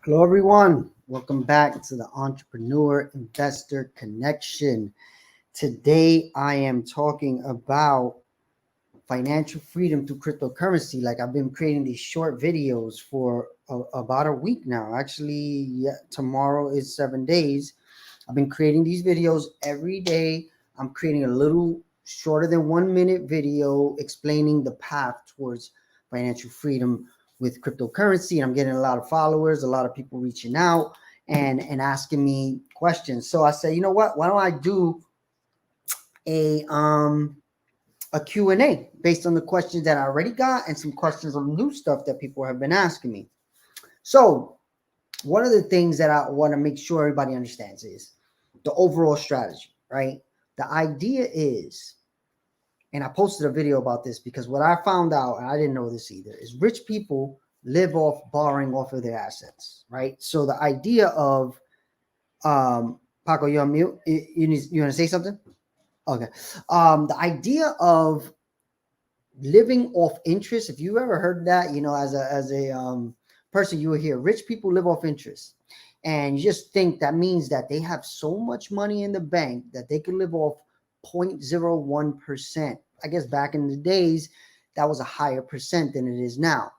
Hello, everyone. Welcome back to the Entrepreneur Investor Connection. Today, I am talking about financial freedom through cryptocurrency. Like I've been creating these short videos for about a week now. Actually, tomorrow is 7 days. I've been creating these videos every day. I'm creating a little shorter than 1 minute video explaining the path towards financial freedom with cryptocurrency. And I'm getting a lot of followers, a lot of people reaching out and asking me questions. So I said, you know what? Why don't I do a Q&A based on the questions that I already got and some questions on new stuff that people have been asking me. So one of the things that I want to make sure everybody understands is the overall strategy, right? The idea is, and I posted a video about this because what I found out, and I didn't know this either, is rich people live off borrowing off of their assets, right? So the idea of, Paco, you're on mute. You want to say something? Okay. The idea of living off interest, if you ever heard that, you know, as a person, you will hear rich people live off interest. And you just think that means that they have so much money in the bank that they can live off 0.01%. I guess back in the days, that was a higher percent than it is now.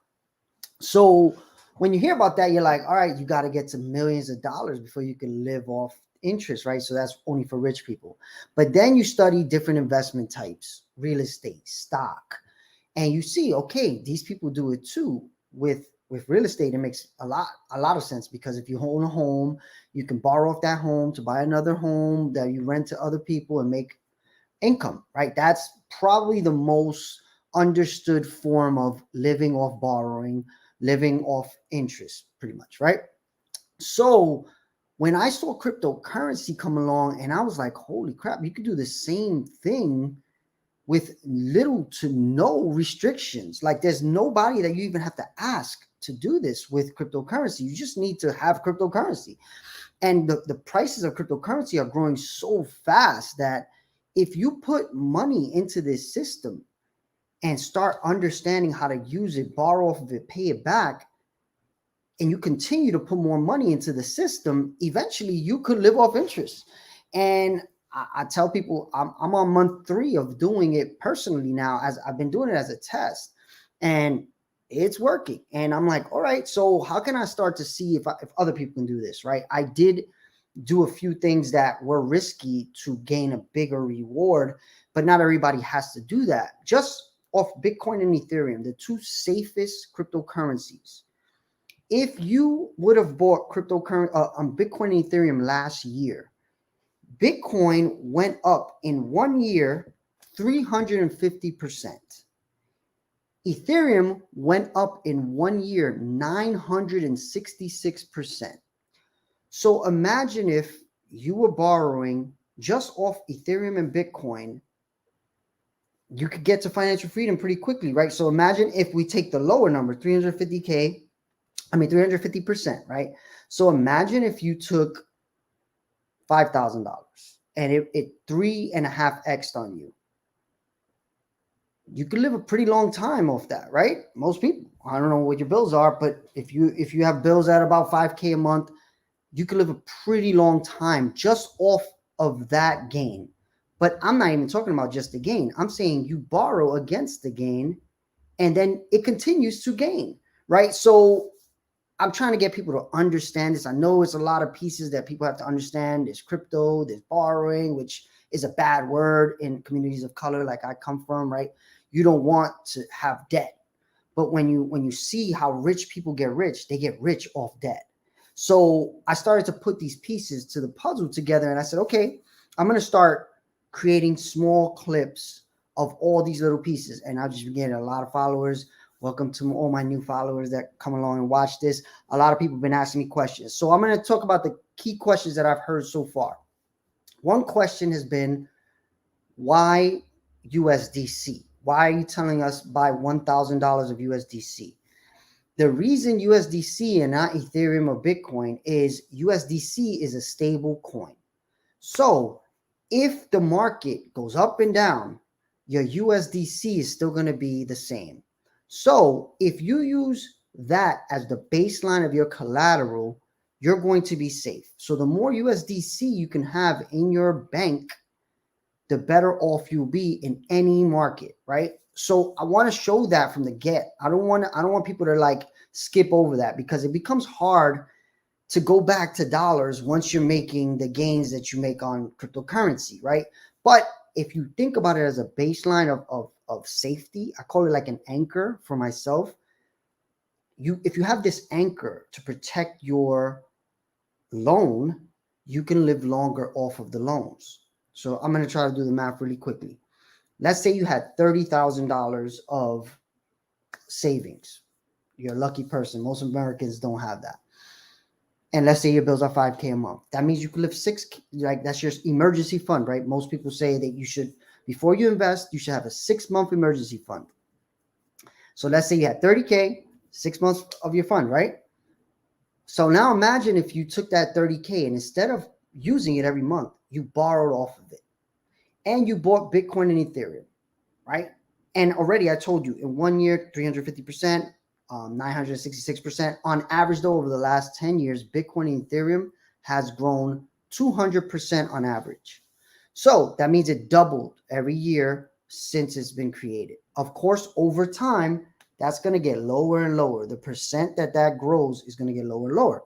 So when you hear about that, you're like, all right, you got to get to millions of dollars before you can live off interest, right? So that's only for rich people. But then you study different investment types, real estate, stock, and you see, okay, these people do it too with real estate. It makes a lot of sense because if you own a home, you can borrow off that home to buy another home that you rent to other people and make income, right? That's probably the most understood form of living off borrowing, living off interest, pretty much, right? So when I saw cryptocurrency come along and I was like, holy crap, you could do the same thing with little to no restrictions. Like there's nobody that you even have to ask to do this with cryptocurrency. You just need to have cryptocurrency. And the prices of cryptocurrency are growing so fast that if you put money into this system and start understanding how to use it, borrow off of it, pay it back, and you continue to put more money into the system, eventually you could live off interest. And I tell people I'm on month 3 of doing it personally now, as I've been doing it as a test, and it's working. And I'm like, all right, so how can I start to see if other people can do this, right? I did do a few things that were risky to gain a bigger reward, but not everybody has to do that. Just off Bitcoin and Ethereum, the two safest cryptocurrencies. If you would have bought cryptocurrency on Bitcoin and Ethereum last year, Bitcoin went up in 1 year 350%. Ethereum went up in 1 year 966%. So imagine if you were borrowing just off Ethereum and Bitcoin, you could get to financial freedom pretty quickly, right? So imagine if we take the lower number, 350%, right? So imagine if you took $5,000 and it 3.5x'd on you. You could live a pretty long time off that, right? Most people. I don't know what your bills are, but if you have bills at about $5K a month, you could live a pretty long time just off of that gain. But I'm not even talking about just the gain. I'm saying you borrow against the gain and then it continues to gain, right? So I'm trying to get people to understand this. I know it's a lot of pieces that people have to understand. There's crypto, there's borrowing, which is a bad word in communities of color like I come from, right? You don't want to have debt. But when you see how rich people get rich, they get rich off debt. So I started to put these pieces to the puzzle together and I said, okay, I'm going to start creating small clips of all these little pieces. And I just began a lot of followers. Welcome to all my new followers that come along and watch this. A lot of people have been asking me questions. So I'm going to talk about the key questions that I've heard so far. One question has been, why USDC? Why are you telling us buy $1,000 of USDC? The reason USDC and not Ethereum or Bitcoin is USDC is a stable coin. So if the market goes up and down, your USDC is still going to be the same. So if you use that as the baseline of your collateral, you're going to be safe. So the more USDC you can have in your bank, the better off you'll be in any market, right? So I want to show that from the get. I don't want people to like skip over that, because it becomes hard to go back to dollars once you're making the gains that you make on cryptocurrency, right? But if you think about it as a baseline of safety, I call it like an anchor for myself. If you have this anchor to protect your loan, you can live longer off of the loans. So I'm going to try to do the math really quickly. Let's say you had $30,000 of savings. You're a lucky person. Most Americans don't have that. And let's say your bills are $5K a month. That means you could live $6K, like that's your emergency fund, right? Most people say that you should, before you invest, you should have a 6-month emergency fund. So let's say you had 30K, 6 months of your fund, right? So now imagine if you took that 30K and instead of using it every month, you borrowed off of it and you bought Bitcoin and Ethereum, right? And already I told you in 1 year, 350%, 966%. On average, though, over the last 10 years, Bitcoin and Ethereum has grown 200% on average. So that means it doubled every year since it's been created. Of course, over time, that's going to get lower and lower. The percent that grows is going to get lower and lower.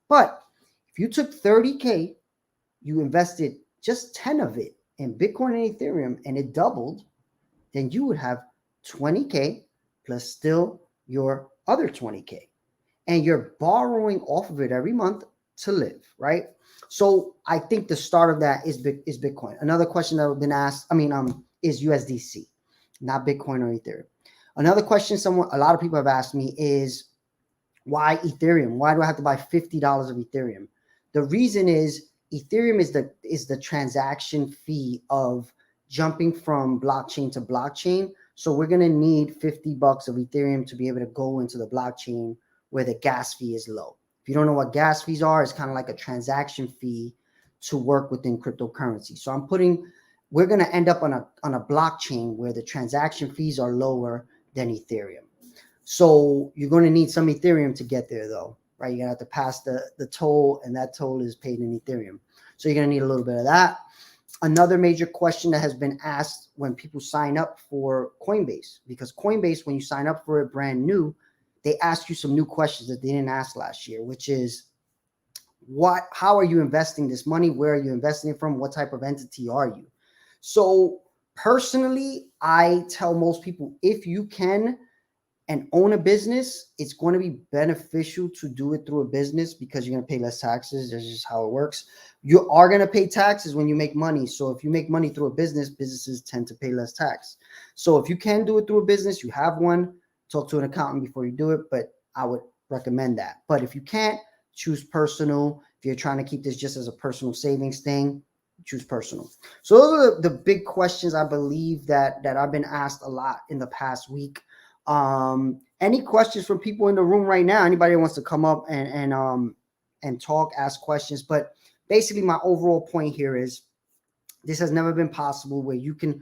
But if you took 30K, you invested just 10 of it in Bitcoin and Ethereum, and it doubled, then you would have 20K plus still your other 20K. And you're borrowing off of it every month to live, right? So I think the start of that is Bitcoin. Another question that have been asked, is USDC, not Bitcoin or Ethereum. Another question a lot of people have asked me is, why Ethereum? Why do I have to buy $50 of Ethereum? The reason is Ethereum is the transaction fee of jumping from blockchain to blockchain. So we're going to need $50 of Ethereum to be able to go into the blockchain where the gas fee is low. If you don't know what gas fees are, it's kind of like a transaction fee to work within cryptocurrency. So we're going to end up on a blockchain where the transaction fees are lower than Ethereum. So you're going to need some Ethereum to get there, though, right? You're going to have to pass the toll, and that toll is paid in Ethereum. So you're going to need a little bit of that. Another major question that has been asked when people sign up for Coinbase, because Coinbase, when you sign up for it brand new, they ask you some new questions that they didn't ask last year, which is, how are you investing this money? Where are you investing it from? What type of entity are you? So personally, I tell most people, if you can and own a business, it's going to be beneficial to do it through a business because you're going to pay less taxes. That's just how it works. You are going to pay taxes when you make money. So if you make money through a business, businesses tend to pay less tax. So if you can do it through a business, you have one, talk to an accountant before you do it, but I would recommend that. But if you can't, choose personal. If you're trying to keep this just as a personal savings thing, choose personal. So those are the big questions I believe that I've been asked a lot in the past week. Any questions from people in the room right now? Anybody wants to come up and talk, ask questions? But basically, my overall point here is this has never been possible where you can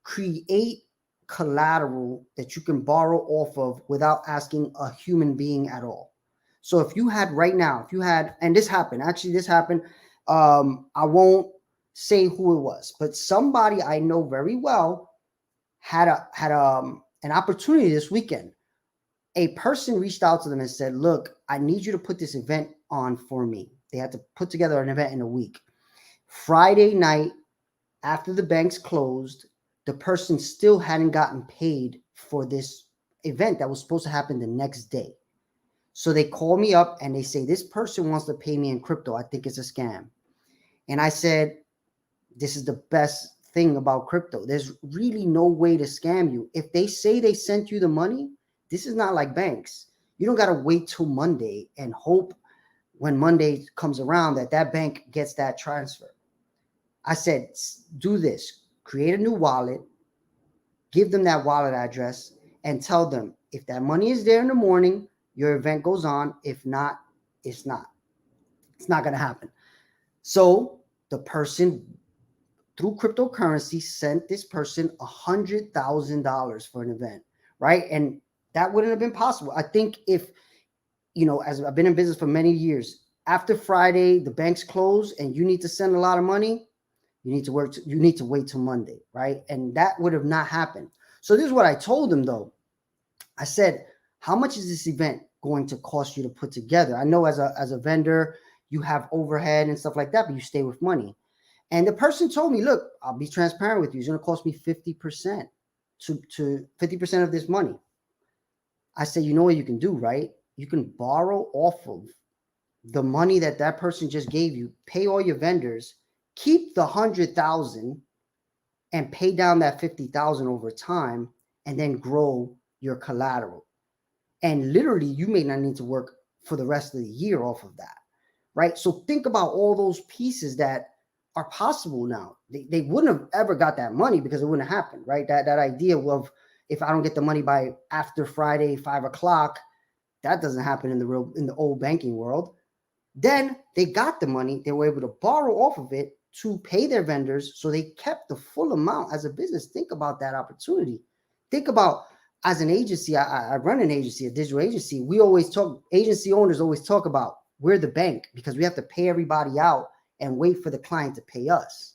create collateral that you can borrow off of without asking a human being at all. So if you had right now, and this happened, I won't say who it was, but somebody I know very well had an opportunity this weekend. A person reached out to them and said, look, I need you to put this event on for me. They had to put together an event in a week. Friday night, after the banks closed, the person still hadn't gotten paid for this event that was supposed to happen the next day. So they call me up and they say, this person wants to pay me in crypto. I think it's a scam. And I said, this is the best thing about crypto. There's really no way to scam you. If they say they sent you the money, this is not like banks. You don't got to wait till Monday and hope when Monday comes around that bank gets that transfer. I said, do this. Create a new wallet, give them that wallet address, and tell them if that money is there in the morning, your event goes on. If not, it's not. It's not going to happen. So the person, through cryptocurrency, sent this person $100,000 for an event, right? And that wouldn't have been possible. I think if, as I've been in business for many years, after Friday, the banks close and you need to send a lot of money, you need to wait till Monday, right? And that would have not happened. So this is what I told them though. I said, how much is this event going to cost you to put together? I know as a vendor, you have overhead and stuff like that, but you stay with money. And the person told me, look, I'll be transparent with you. It's going to cost me 50% to 50% of this money. I said, you know what you can do, right? You can borrow off of the money that person just gave you, pay all your vendors, keep the 100,000 and pay down that 50,000 over time, and then grow your collateral. And literally, you may not need to work for the rest of the year off of that, right? So think about all those pieces that are possible now. They wouldn't have ever got that money because it wouldn't have happened, right? That idea of, if I don't get the money by after Friday, 5 o'clock, that doesn't happen in the old banking world. Then they got the money. They were able to borrow off of it to pay their vendors. So they kept the full amount as a business. Think about that opportunity. Think about, as an agency, I run an agency, a digital agency. We always talk, agency owners always talk about, we're the bank because we have to pay everybody out and wait for the client to pay us.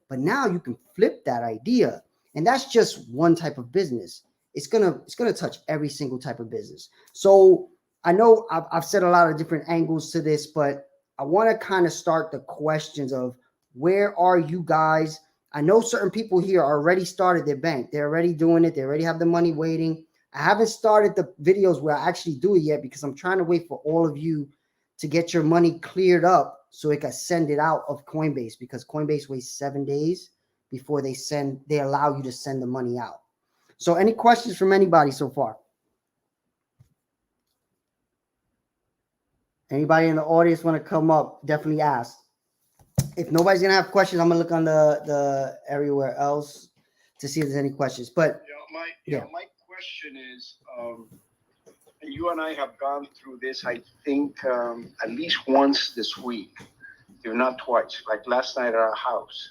But now you can flip that idea. And that's just one type of business. It's gonna touch every single type of business. So I know I've said a lot of different angles to this, but I want to kind of start the questions of, where are you guys? I know certain people here already started their bank. They're already doing it. They already have the money waiting. I haven't started the videos where I actually do it yet because I'm trying to wait for all of you to get your money cleared up so it can send it out of Coinbase, because Coinbase waits 7 days before they allow you to send the money out. So any questions from anybody so far? Anybody in the audience want to come up? Definitely ask. If nobody's gonna have questions, I'm gonna look on the everywhere else to see if there's any questions. But my question is, you and I have gone through this, I think, at least once this week, if not twice. Like last night at our house,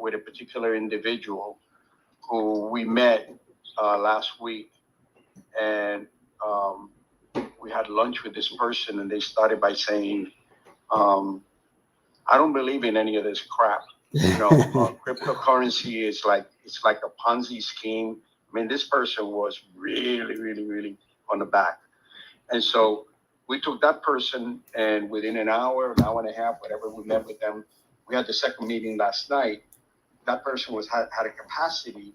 with a particular individual who we met last week, and we had lunch with this person, and they started by saying, I don't believe in any of this crap. Cryptocurrency is it's like a Ponzi scheme. I mean, this person was really, really, really on the back. And so we took that person, and within an hour and a half, whatever, we met with them. We had the second meeting last night. That person had a capacity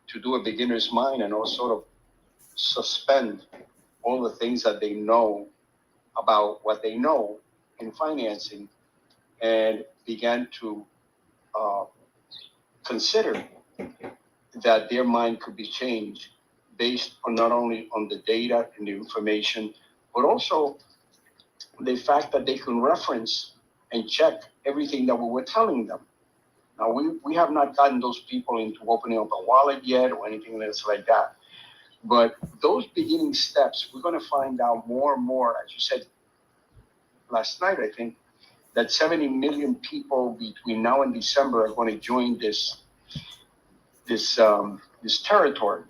to do a beginner's mind and also sort of suspend all the things that they know about what they know in financing, and began to consider that their mind could be changed based on not only on the data and the information, but also the fact that they can reference and check everything that we were telling them. Now, we have not gotten those people into opening up a wallet yet or anything else like that. But those beginning steps, we're going to find out more and more, as you said last night, I think, that 70 million people between now and December are going to join this territory.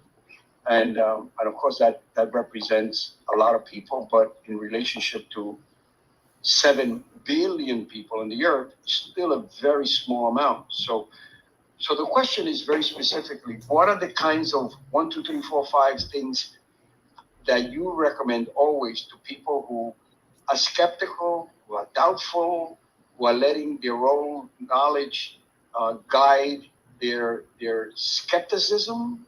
And of course, that represents a lot of people, but in relationship to 7 billion people in the earth, still a very small amount. So the question is very specifically, what are the kinds of 1, 2, 3, 4, 5 things that you recommend always to people who are skeptical, who are doubtful, who are letting their own knowledge guide their skepticism,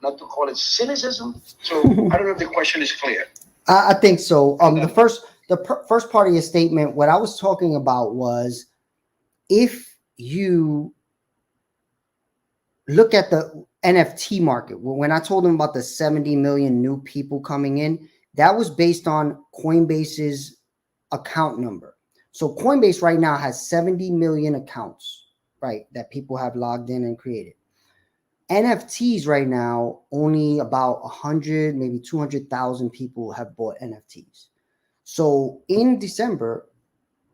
not to call it cynicism? So I don't know if the question is clear. I think so. The first part of your statement, what I was talking about was, if you look at the NFT market, when I told them about the 70 million new people coming in, that was based on Coinbase's account number. So Coinbase right now has 70 million accounts, right, that people have logged in and created. NFTs right now, only about 100, maybe 200,000 people have bought NFTs. So in December,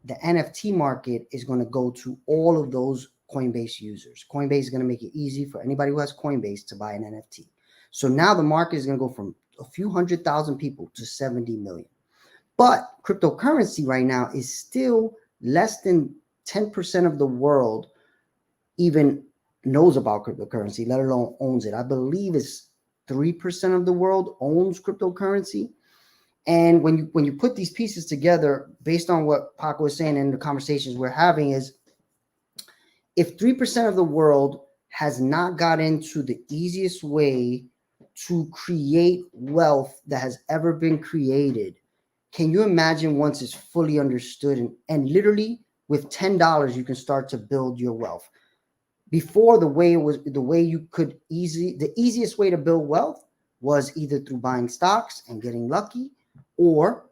the NFT market is going to go to all of those Coinbase users. Coinbase is going to make it easy for anybody who has Coinbase to buy an NFT. So now the market is going to go from a few 100,000 people to 70 million. But cryptocurrency right now is still less than 10% of the world even knows about cryptocurrency, let alone owns it. I believe it's 3% of the world owns cryptocurrency. And when you put these pieces together, based on what Paco was saying in the conversations we're having, is if 3% of the world has not got into the easiest way to create wealth that has ever been created, can you imagine once it's fully understood and literally with $10 you can start to build your wealth? Before, the easiest way to build wealth was either through buying stocks and getting lucky or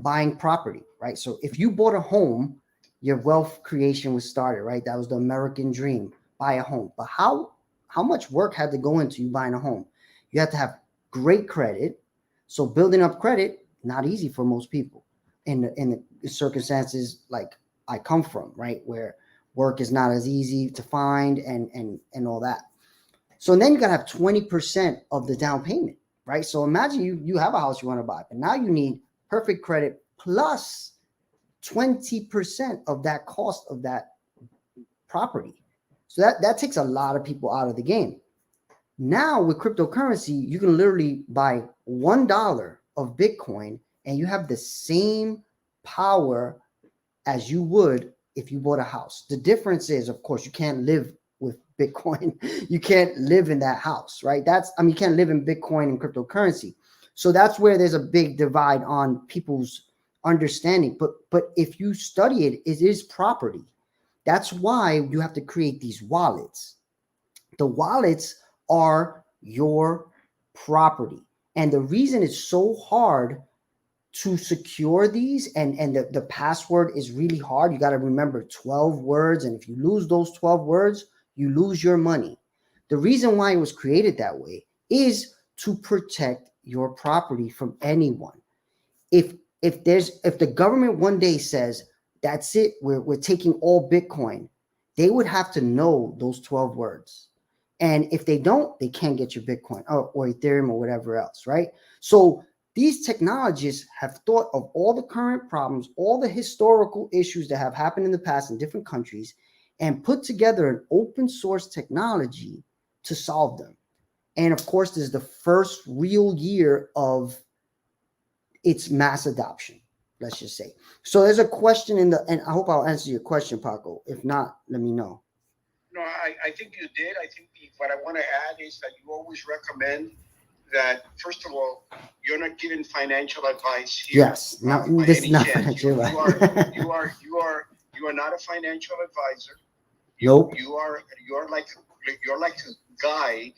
buying property, right? So if you bought a home, your wealth creation was started, right? That was the American dream, buy a home. But how much work had to go into you buying a home? You had to have great credit. So building up credit, not easy for most people in the circumstances like I come from, right? Where work is not as easy to find and all that. So then you gotta have 20% of the down payment, right? So imagine you have a house you want to buy, but now you need perfect credit plus 20% of that cost of that property. So that takes a lot of people out of the game. Now with cryptocurrency, you can literally buy $1 of Bitcoin and you have the same power as you would if you bought a house. The difference is, of course, you can't live with Bitcoin. You can't live in that house, right? You can't live in Bitcoin and cryptocurrency. So that's where there's a big divide on people's understanding. But if you study it, it is property. That's why you have to create these wallets. The wallets are your property. And the reason it's so hard to secure these and the password is really hard. You got to remember 12 words. And if you lose those 12 words, you lose your money. The reason why it was created that way is to protect your property from anyone. If the government one day says, that's it, we're taking all Bitcoin, they would have to know those 12 words. And if they don't, they can't get your Bitcoin or Ethereum or whatever else, right? So these technologists have thought of all the current problems, all the historical issues that have happened in the past in different countries, and put together an open source technology to solve them. And of course, this is the first real year of its mass adoption, let's just say. So there's a question and I hope I'll answer your question, Paco. If not, let me know. No, I think you did. I think what I want to add is that you always recommend that, first of all, you're not giving financial advice here. Yes, this is not financial advice. You are not a financial advisor. Nope. You're like a guide.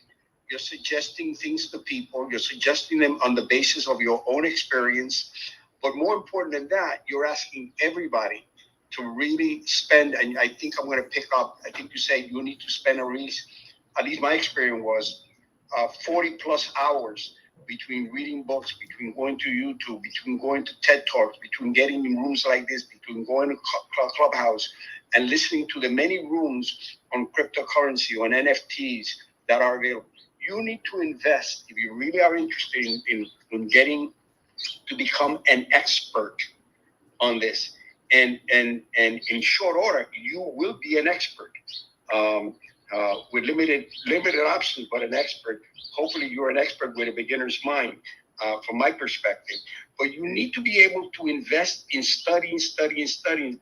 You're suggesting things to people. You're suggesting them on the basis of your own experience. But more important than that, you're asking everybody to really spend, and I think I'm going to pick up, I think you say you need to spend at least my experience was 40 plus hours between reading books, between going to YouTube, between going to TED Talks, between getting in rooms like this, between going to Clubhouse and listening to the many rooms on cryptocurrency, on NFTs that are available. You need to invest if you really are interested in getting to become an expert on this. And in short order, you will be an expert with limited options, but an expert. Hopefully, you're an expert with a beginner's mind, from my perspective. But you need to be able to invest in studying,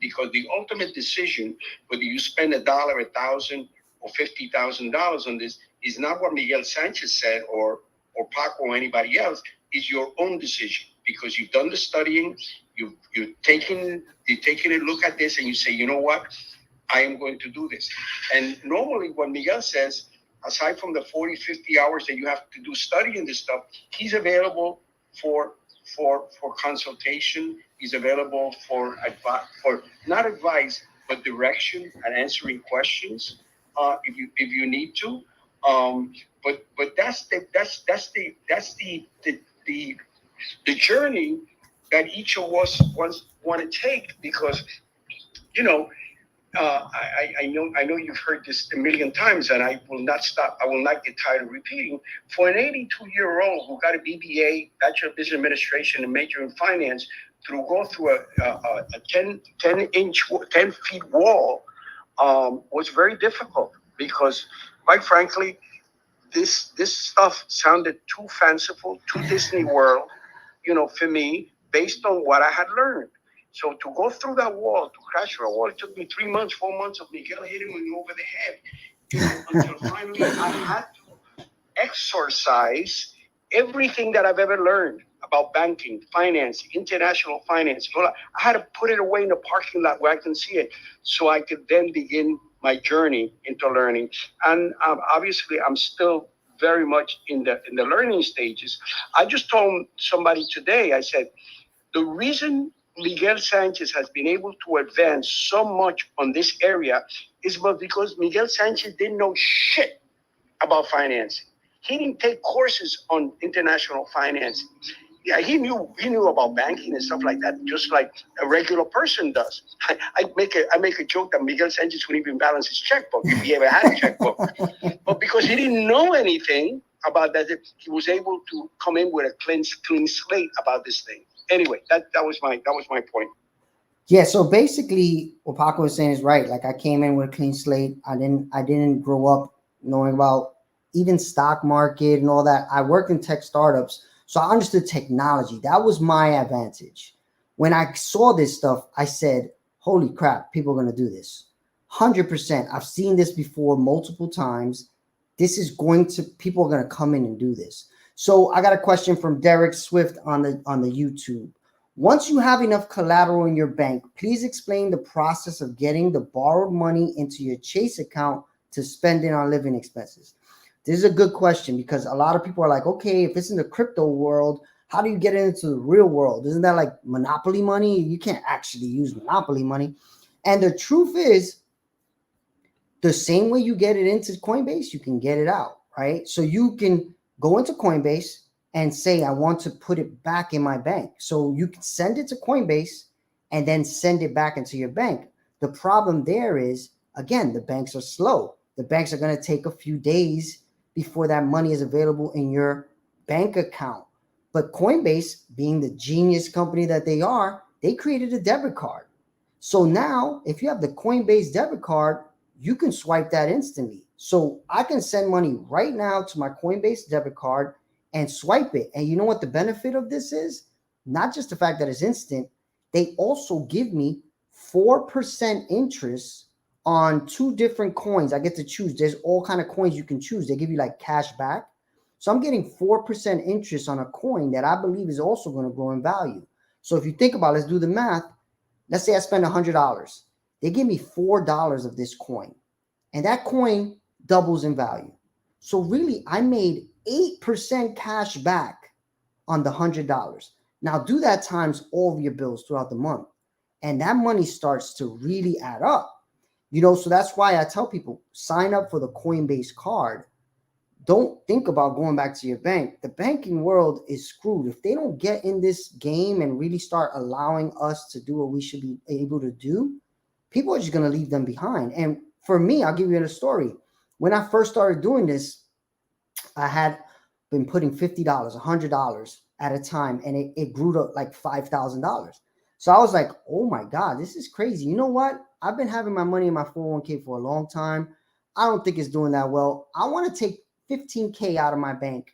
because the ultimate decision, whether you spend $1, $1,000, or $50,000 on this, is not what Miguel Sanchez said or Paco or anybody else. Is your own decision, because you've done the studying, you've taken a look at this, and you say, you know what, I am going to do this. And normally what Miguel says, aside from the 40, 50 hours that you have to do studying this stuff, he's available for consultation. He's available for not advice, but direction and answering questions if you need to. But that's the journey that each of us want to take, because I know you've heard this a million times, and I will not stop. I will not get tired of repeating. For an 82-year-old who got a BBA, Bachelor of Business Administration, and major in finance, to go through a 10 feet wall was very difficult because, quite frankly, this stuff sounded too fanciful, too Disney World, for me, based on what I had learned. So to go through that wall, to crash through a wall, it took me 3 months, 4 months of Miguel hitting me over the head, until finally I had to exorcise everything that I've ever learned about banking, finance, international finance. I had to put it away in the parking lot where I can see it, so I could then begin my journey into learning. And obviously, I'm still very much in the learning stages. I just told somebody today, I said, the reason Miguel Sanchez has been able to advance so much on this area is because Miguel Sanchez didn't know shit about financing. He didn't take courses on international finance. Yeah, he knew about banking and stuff like that, just like a regular person does. I make a joke that Miguel Sanchez wouldn't even balance his checkbook if he ever had a checkbook. But because he didn't know anything about that, he was able to come in with a clean slate about this thing. Anyway, that was my point. Yeah, so basically what Paco was saying is right. Like, I came in with a clean slate. I didn't grow up knowing about even stock market and all that. I worked in tech startups, so I understood technology. That was my advantage. When I saw this stuff, I said, holy crap, people are going to do this. 100%. I've seen this before multiple times. People are going to come in and do this. So I got a question from Derek Swift on the YouTube. Once you have enough collateral in your bank, please explain the process of getting the borrowed money into your Chase account to spend it on living expenses. This is a good question because a lot of people are like, okay, if it's in the crypto world, how do you get it into the real world? Isn't that like monopoly money? You can't actually use monopoly money. And the truth is, the same way you get it into Coinbase, you can get it out, right? So you can go into Coinbase and say, I want to put it back in my bank. So you can send it to Coinbase and then send it back into your bank. The problem there is, again, the banks are slow. The banks are going to take a few days before that money is available in your bank account. But Coinbase, being the genius company that they are, they created a debit card. So now, if you have the Coinbase debit card, you can swipe that instantly. So I can send money right now to my Coinbase debit card and swipe it. And you know what the benefit of this is? Not just the fact that it's instant, they also give me 4% interest on 2 different coins. I get to choose. There's all kind of coins you can choose. They give you like cash back. So I'm getting 4% interest on a coin that I believe is also going to grow in value. So if you think about it, let's do the math. Let's say I spend $100. They give me $4 of this coin, and that coin doubles in value. So really, I made 8% cash back on the $100. Now do that times all of your bills throughout the month, and that money starts to really add up. So that's why I tell people, sign up for the Coinbase card. Don't think about going back to your bank. The banking world is screwed. If they don't get in this game and really start allowing us to do what we should be able to do, people are just going to leave them behind. And for me, I'll give you a story. When I first started doing this, I had been putting $50, $100 at a time, and it grew to like $5,000. So I was like, oh my God, this is crazy. You know what? I've been having my money in my 401k for a long time. I don't think it's doing that well. I want to take 15K out of my bank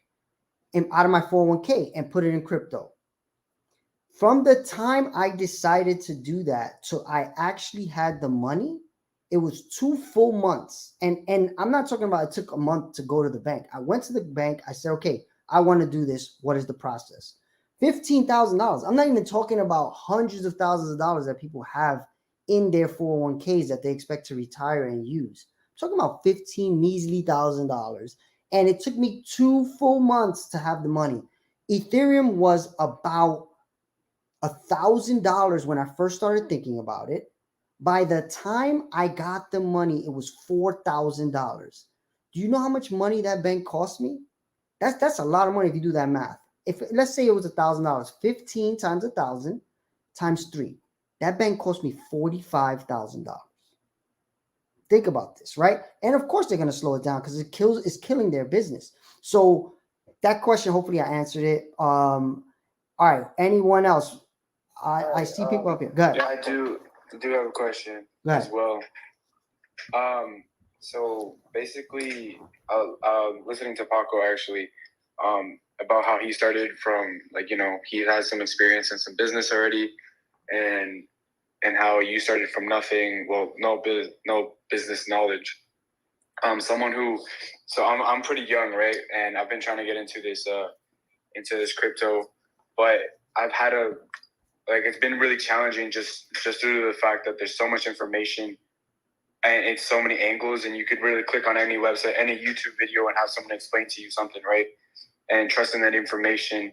and out of my 401k and put it in crypto. From the time I decided to do that till I actually had the money, it was 2 full months. And I'm not talking about it took a month to go to the bank. I went to the bank. I said, okay, I want to do this. What is the process? $15,000. I'm not even talking about hundreds of thousands of dollars that people have in their 401ks that they expect to retire and use. I'm talking about $15,000. And it took me 2 full months to have the money. Ethereum was about $1,000 when I first started thinking about it. By the time I got the money, it was $4,000. Do you know how much money that bank cost me? That's a lot of money if you do that math. If let's say it was $1,000, 15 times 1,000 times 3, that bank cost me $45,000. Think about this, right? And of course they're going to slow it down because it's killing their business. So that question, hopefully I answered it. All right, anyone else? I see people up here. Go ahead. Yeah, I do have a question as well. So basically, listening to Paco actually, about how he started from, like, he has some experience in some business already, and how you started from nothing. Well, no business knowledge. Someone who, so I'm pretty young, right? And I've been trying to get into this crypto, but I've had it's been really challenging just due to the fact that there's so much information and it's so many angles, and you could really click on any website, any YouTube video, and have someone explain to you something, right? And trusting that information,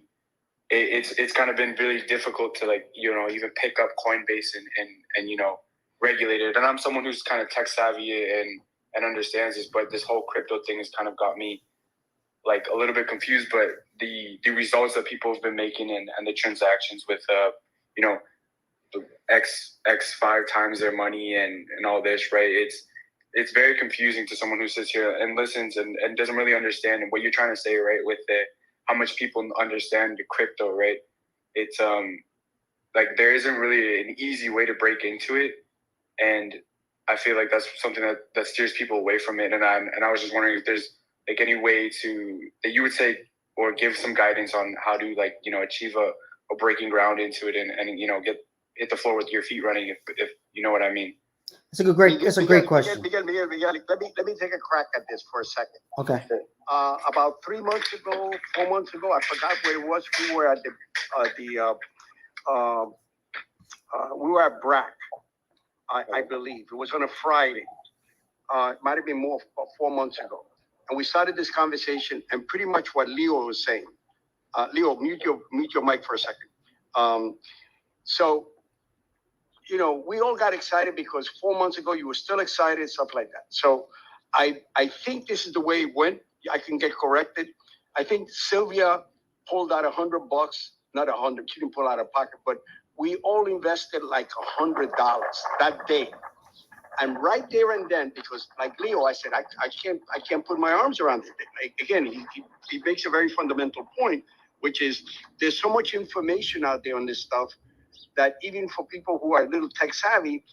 it's kind of been really difficult to, like, even pick up Coinbase and regulate it. And I'm someone who's kind of tech savvy and understands this, but this whole crypto thing has kind of got me like a little bit confused. But the results that people have been making and the transactions with the X 5 times their money and all this, right? It's very confusing to someone who sits here and listens and doesn't really understand what you're trying to say, right? With how much people understand the crypto, right? It's like there isn't really an easy way to break into it, and I feel like that's something that steers people away from it. And I was just wondering if there's like any way that you would say or give some guidance on how to, like, achieve a breaking ground into it and hit the floor with your feet running, if you know what I mean. It's a great question. Miguel, let me take a crack at this for a second. Okay. About 4 months ago, I forgot where it was. We were at we were at BRAC, I believe. It was on a Friday. It might have been more 4 months ago. And we started this conversation, and pretty much what Leo was saying. Leo, mute your mic for a second. So, we all got excited because 4 months ago you were still excited, stuff like that. So I think this is the way it went. I can get corrected. I think Sylvia pulled out $100, not 100. She didn't pull out of pocket, but we all invested like $100 that day. And right there and then, because like Leo, I said, I can't put my arms around it. Like, again, he makes a very fundamental point, which is there's so much information out there on this stuff that even for people who are a little tech savvy,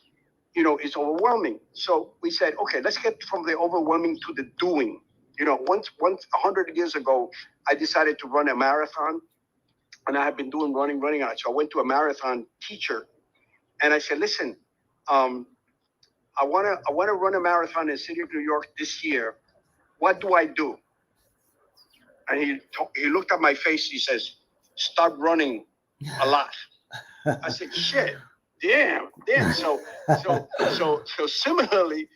it's overwhelming. So we said, okay, let's get from the overwhelming to the doing. Once 100 years ago, I decided to run a marathon, and I had been doing running. So I went to a marathon teacher, and I said, listen, I want to run a marathon in the city of New York this year. What do I do? And he looked at my face. He says, start running a lot. I said, shit, damn. So similarly,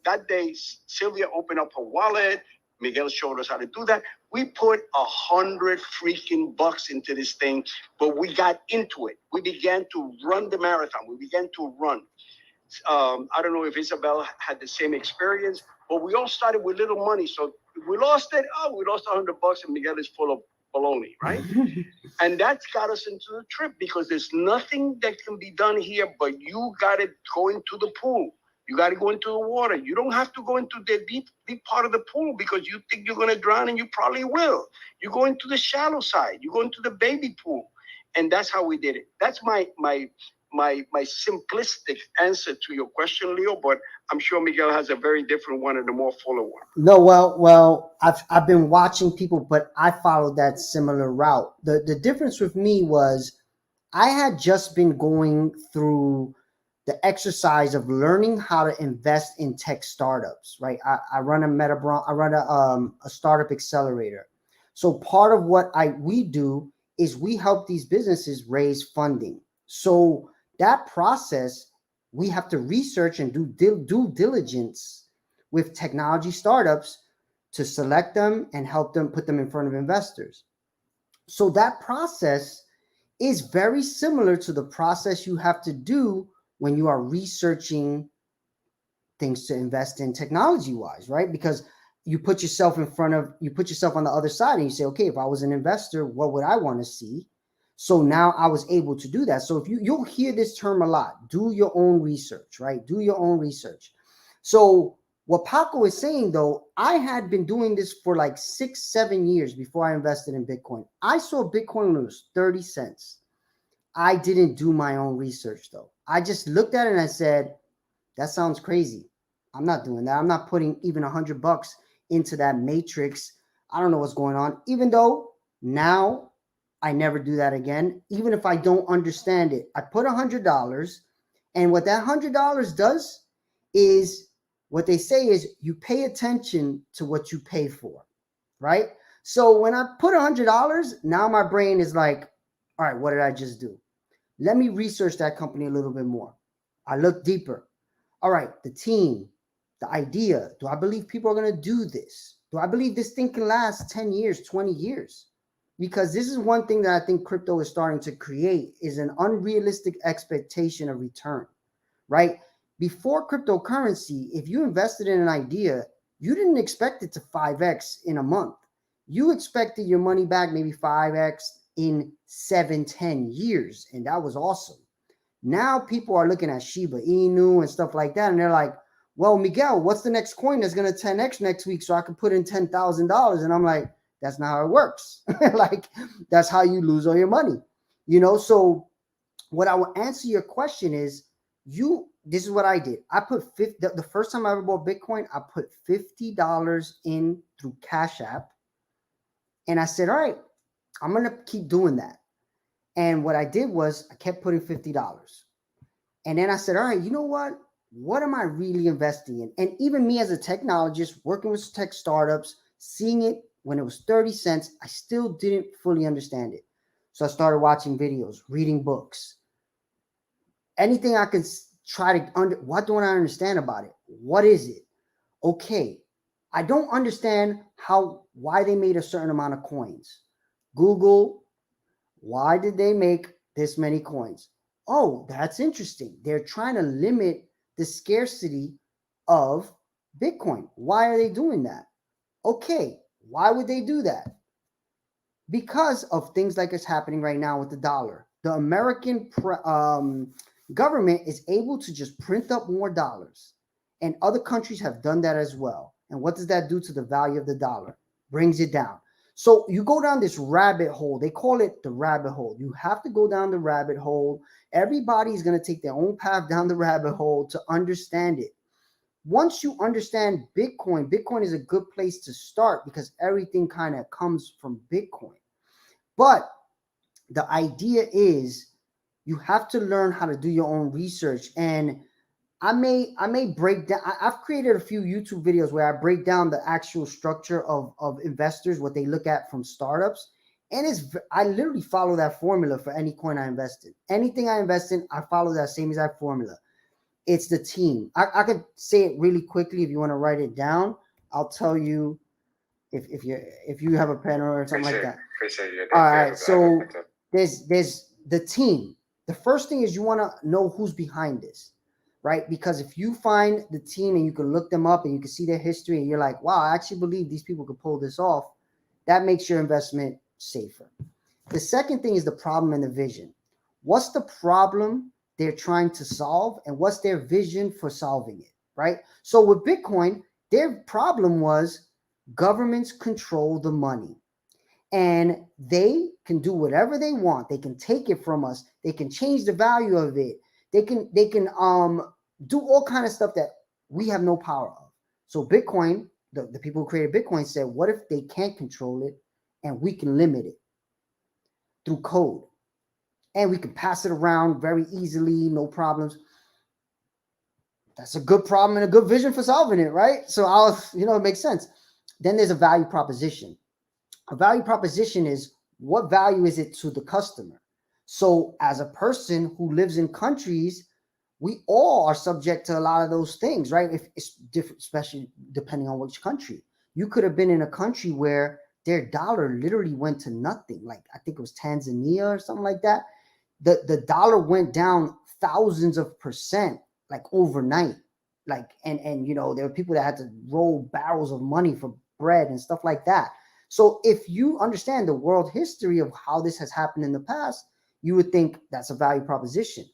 that day, Sylvia opened up her wallet. Miguel showed us how to do that. We put $100 freaking bucks into this thing, but we got into it. We began to run the marathon. We began to run. I don't know if Isabel had the same experience, but we all started with little money. So we lost it. Oh, we lost $100 and Miguel is full of baloney, right? And that's got us into the trip because there's nothing that can be done here, but you got to go into the pool. You got to go into the water. You don't have to go into the deep part of the pool because you think you're going to drown, and you probably will. You go into the shallow side. You go into the baby pool. And that's how we did it. That's my simplistic answer to your question, Leo, but I'm sure Miguel has a very different one and a more fuller one. No, well, I've been watching people, but I followed that similar route. The difference with me was I had just been going through the exercise of learning how to invest in tech startups, right? I run a startup accelerator. So part of what we do is we help these businesses raise funding. So that process, we have to research and do due diligence with technology startups to select them and help them put them in front of investors. So that process is very similar to the process you have to do when you are researching things to invest in technology-wise, right? Because you put yourself on the other side and you say, okay, if I was an investor, what would I want to see? So now I was able to do that. So if you'll hear this term a lot, do your own research, right? Do your own research. So what Paco is saying, though, I had been doing this for like 6-7 years before I invested in Bitcoin. I saw Bitcoin when it was 30 cents. I didn't do my own research though. I just looked at it and I said, that sounds crazy. I'm not doing that. I'm not putting even $100 into that matrix. I don't know what's going on. Even though now I never do that again. Even if I don't understand it, I put $100, and what that $100 does is, what they say is, you pay attention to what you pay for, right? So when I put $100, now my brain is like, all right, what did I just do? Let me research that company a little bit more. I look deeper. All right, the team, the idea. Do I believe people are going to do this? Do I believe this thing can last 10 years, 20 years? Because this is one thing that I think crypto is starting to create, is an unrealistic expectation of return, right? Before cryptocurrency, if you invested in an idea, you didn't expect it to 5x in a month. You expected your money back maybe 5x in 7-10 years, and that was awesome. Now people are looking at Shiba Inu and stuff like that, and they're like, well, Miguel, what's the next coin that's going to 10x next week so I can put in $10,000? And I'm like, that's not how it works. Like, that's how you lose all your money, you know? So what I will answer your question is, this is what I did. I put the first time I ever bought Bitcoin, I put $50 in through Cash App. And I said, all right, I'm going to keep doing that. And what I did was I kept putting $50. And then I said, all right, you know what? What am I really investing in? And even me as a technologist, working with tech startups, seeing it when it was 30 cents, I still didn't fully understand it. So I started watching videos, reading books, anything I could try to what don't I understand about it? What is it? Okay, I don't understand why they made a certain amount of coins. Google, why did they make this many coins? Oh, that's interesting. They're trying to limit the scarcity of Bitcoin. Why are they doing that? Okay, why would they do that? Because of things like it's happening right now with the dollar. The American government is able to just print up more dollars, and other countries have done that as well. And what does that do to the value of the dollar? Brings it down. So you go down this rabbit hole. They call it the rabbit hole. You have to go down the rabbit hole. Everybody's going to take their own path down the rabbit hole to understand it. Once you understand Bitcoin, Bitcoin is a good place to start because everything kind of comes from Bitcoin. But the idea is you have to learn how to do your own research. And I may break down. I've created a few YouTube videos where I break down the actual structure of investors, what they look at from startups. And I literally follow that formula for any coin I invest in. Anything I invest in, I follow that same exact formula. It's the team. I could say it really quickly if you want to write it down. I'll tell you if you have a pen or something like that. All right. So there's the team. The first thing is you want to know who's behind this, right? Because if you find the team and you can look them up and you can see their history and you're like, wow, I actually believe these people could pull this off, that makes your investment safer. The second thing is the problem and the vision. What's the problem they're trying to solve and what's their vision for solving it, right? So with Bitcoin, their problem was governments control the money. And they can do whatever they want. They can take it from us. They can change the value of it. They can do all kind of stuff that we have no power of. So Bitcoin, the people who created Bitcoin said, what if they can't control it and we can limit it through code? And we can pass it around very easily, no problems. That's a good problem and a good vision for solving it, right? So it makes sense. Then there's a value proposition. A value proposition is, what value is it to the customer? So as a person who lives in countries, we all are subject to a lot of those things, right? If it's different, especially depending on which country. You could have been in a country where their dollar literally went to nothing. Like I think it was Tanzania or something like that. The dollar went down thousands of %, like overnight. Like, and there were people that had to roll barrels of money for bread and stuff like that. So if you understand the world history of how this has happened in the past, you would think that's a value proposition.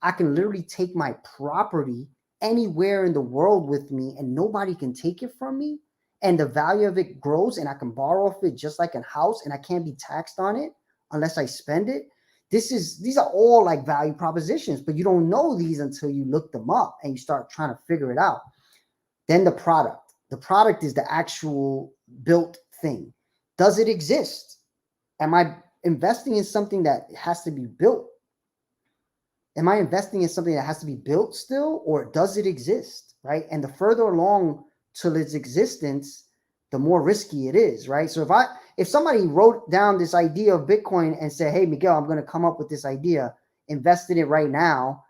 I can literally take my property anywhere in the world with me and nobody can take it from me. And the value of it grows and I can borrow off it just like a house and I can't be taxed on it unless I spend it. these are all like value propositions, but you don't know these until you look them up and you start trying to figure it out. Then the product is the actual built thing. Does it exist? Am I investing in something that has to be built? Am I investing in something that has to be built still, or does it exist, right? And the further along till its existence, the more risky it is, right? So if somebody wrote down this idea of Bitcoin and said, hey, Miguel, I'm going to come up with this idea, invest in it right now.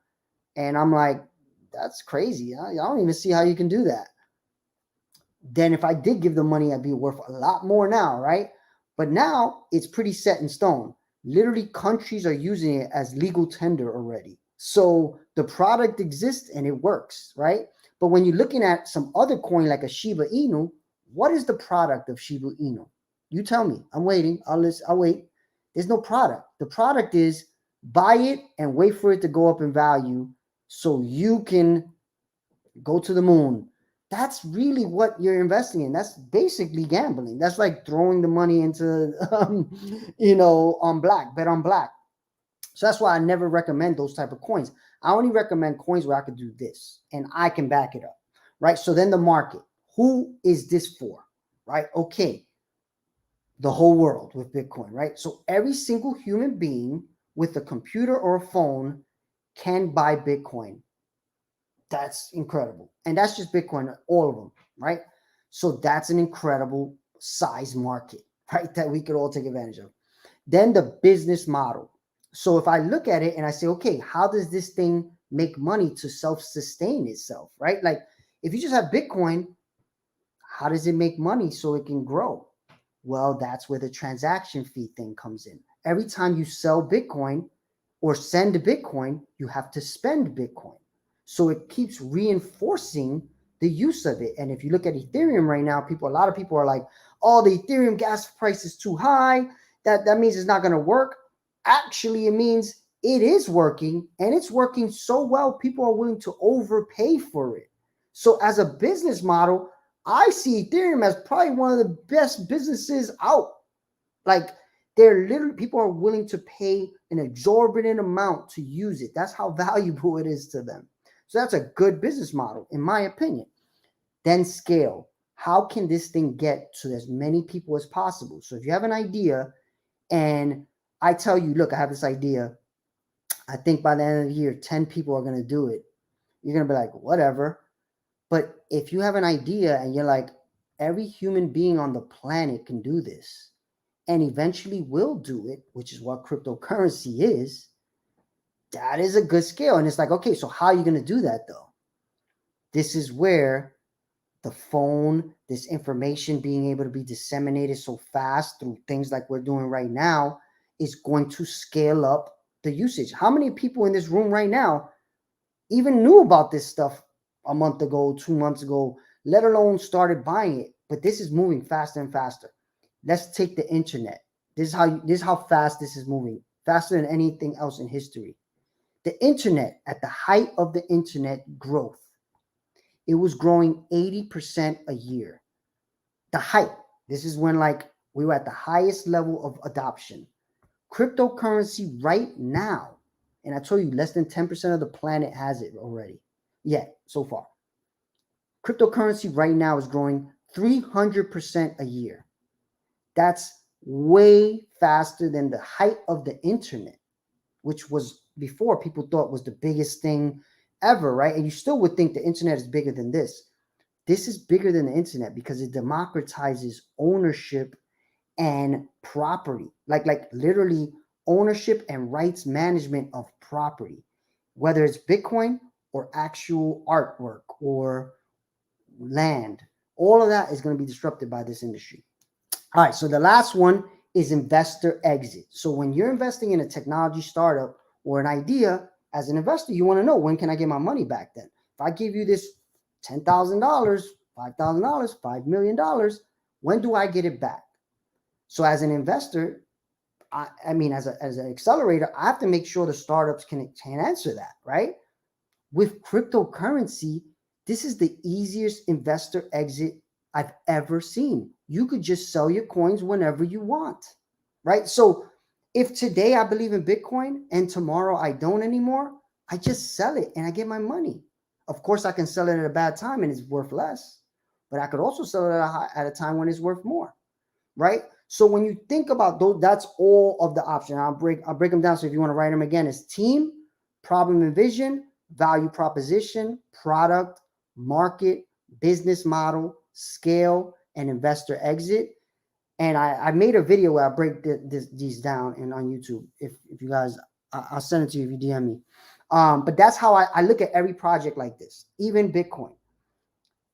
And I'm like, that's crazy. I don't even see how you can do that. Then if I did give the money, I'd be worth a lot more now, right? But now it's pretty set in stone. Literally, countries are using it as legal tender already. So the product exists and it works, right? But when you're looking at some other coin like a Shiba Inu, what is the product of Shiba Inu? You tell me. I'm waiting. I'll wait. There's no product. The product is buy it and wait for it to go up in value so you can go to the moon. That's really what you're investing in. That's basically gambling. That's like throwing the money into, on black, bet on black. So that's why I never recommend those type of coins. I only recommend coins where I could do this and I can back it up, right? So then the market, who is this for, right? Okay, the whole world with Bitcoin, right? So every single human being with a computer or a phone can buy Bitcoin. That's incredible. And that's just Bitcoin, all of them, right? So that's an incredible size market, right? That we could all take advantage of. Then the business model. So if I look at it and I say, okay, how does this thing make money to self-sustain itself, right? Like if you just have Bitcoin, how does it make money so it can grow? Well, that's where the transaction fee thing comes in. Every time you sell Bitcoin or send Bitcoin, you have to spend Bitcoin. So it keeps reinforcing the use of it. And if you look at Ethereum right now, a lot of people are like, oh, the Ethereum gas price is too high. That means it's not going to work. Actually, it means it is working, and it's working so well, people are willing to overpay for it. So as a business model, I see Ethereum as probably one of the best businesses out. Like people are willing to pay an exorbitant amount to use it. That's how valuable it is to them. So that's a good business model, in my opinion. Then scale. How can this thing get to as many people as possible? So if you have an idea and I tell you, look, I have this idea, I think by the end of the year, 10 people are going to do it. You're going to be like, whatever. But if you have an idea and you're like, every human being on the planet can do this and eventually will do it, which is what cryptocurrency is, that is a good scale. And it's like, okay, so how are you going to do that though? This is where the phone, this information being able to be disseminated so fast through things like we're doing right now is going to scale up the usage. How many people in this room right now even knew about this stuff a month ago, 2 months ago, let alone started buying it? But this is moving faster and faster. Let's take the internet. This is how fast this is moving, faster than anything else in history. The internet, at the height of the internet growth, it was growing 80% a year. The height. This is when we were at the highest level of adoption. Cryptocurrency right now, and I told you less than 10% of the planet has it already. Yet, so far. Cryptocurrency right now is growing 300% a year. That's way faster than the height of the internet, which was before people thought was the biggest thing ever, right? And you still would think the internet is bigger than this. This is bigger than the internet because it democratizes ownership and property, like literally ownership and rights management of property, whether it's Bitcoin or actual artwork or land. All of that is going to be disrupted by this industry. All right, so the last one is investor exit. So when you're investing in a technology startup or an idea, as an investor, you want to know, when can I get my money back then? If I give you this $10,000, $5,000, $5 million, when do I get it back? So as an investor, I mean, as an accelerator, I have to make sure the startups can answer that, right? With cryptocurrency, this is the easiest investor exit I've ever seen. You could just sell your coins whenever you want, right? So If today I believe in Bitcoin and tomorrow I don't anymore, I just sell it and I get my money. Of course, I can sell it at a bad time and it's worth less, but I could also sell it at a time when it's worth more, right? So when you think about those, that's all of the options. I'll break them down. So if you want to write them again, it's team, problem and vision, value proposition, product, market, business model, scale, and investor exit. And I made a video where I break these down and on YouTube. If you guys, I'll send it to you if you DM me. But that's how I look at every project like this, even Bitcoin.